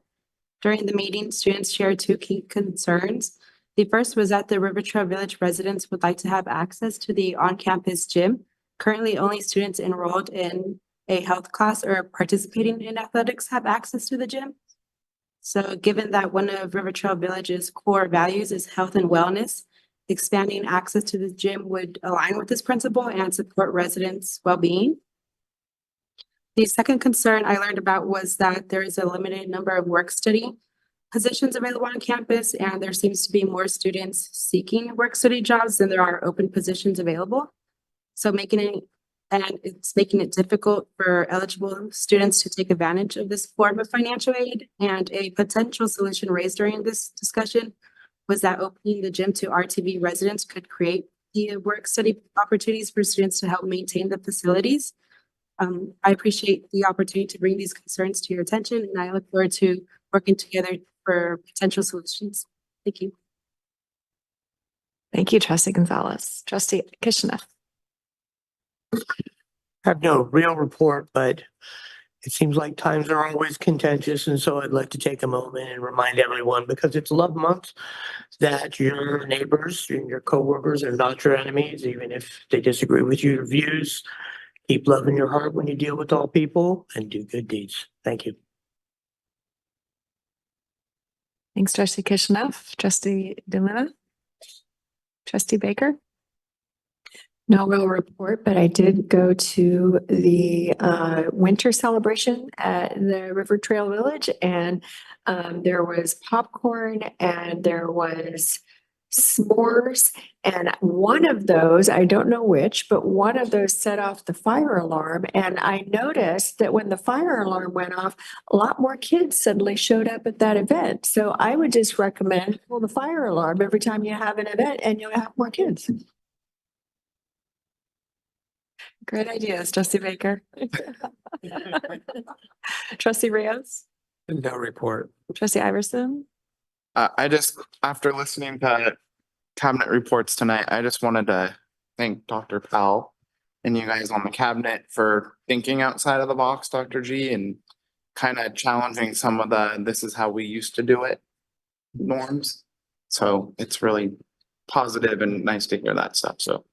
B: During the meeting, students shared 2 key concerns. The first was that the River Trail Village residents would like to have access to the on-campus gym. Currently, only students enrolled in a health class or participating in athletics have access to the gym. So given that one of River Trail Village's core values is health and wellness, expanding access to the gym would align with this principle and support residents' well-being. The second concern I learned about was that there is a limited number of work study positions available on campus, and there seems to be more students seeking work study jobs than there are open positions available. So it's making it difficult for eligible students to take advantage of this form of financial aid. And a potential solution raised during this discussion was that opening the gym to RTV residents could create the work study opportunities for students to help maintain the facilities. I appreciate the opportunity to bring these concerns to your attention, and I look forward to working together for potential solutions. Thank you.
A: Thank you, trustee Gonzalez. Trustee Kishna.
T: I have no real report, but it seems like times are always contentious, and so I'd like to take a moment and remind everyone, because it's Love Month, that your neighbors and your coworkers are not your enemies, even if they disagree with your views. Keep love in your heart when you deal with all people, and do good deeds. Thank you.
A: Thanks, trustee Kishna. Trustee DeLuna. Trustee Baker.
N: No real report, but I did go to the winter celebration at the River Trail Village, and there was popcorn and there was s'mores, and one of those, I don't know which, but one of those set off the fire alarm. And I noticed that when the fire alarm went off, a lot more kids suddenly showed up at that event. So I would just recommend pull the fire alarm every time you have an event, and you'll have more kids.
A: Great ideas, trustee Baker. Trustee Rios.
G: No report.
A: Trustee Iverson.
O: I just, after listening to cabinet reports tonight, I just wanted to thank Dr. Powell and you guys on the cabinet for thinking outside of the box, Dr. G, and kind of challenging some of the, this is how we used to do it norms. So it's really positive and nice to hear that stuff. So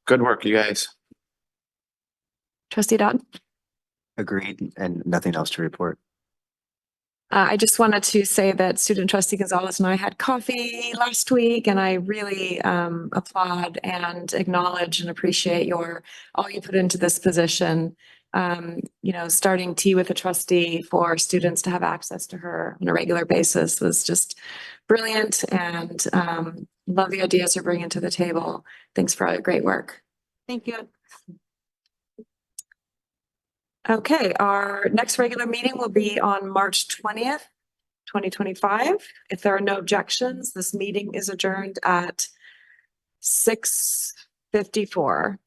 O: good work, you guys.
A: Trustee Dodd.
J: Agreed, and nothing else to report.
A: I just wanted to say that student trustee Gonzalez and I had coffee last week, and I really applaud and acknowledge and appreciate all you put into this position. Starting tea with a trustee for students to have access to her on a regular basis was just brilliant, and love the ideas you're bringing to the table. Thanks for all your great work.
B: Thank you.
A: Okay, our next regular meeting will be on March 20th, 2025. If there are no objections, this meeting is adjourned at 6:54.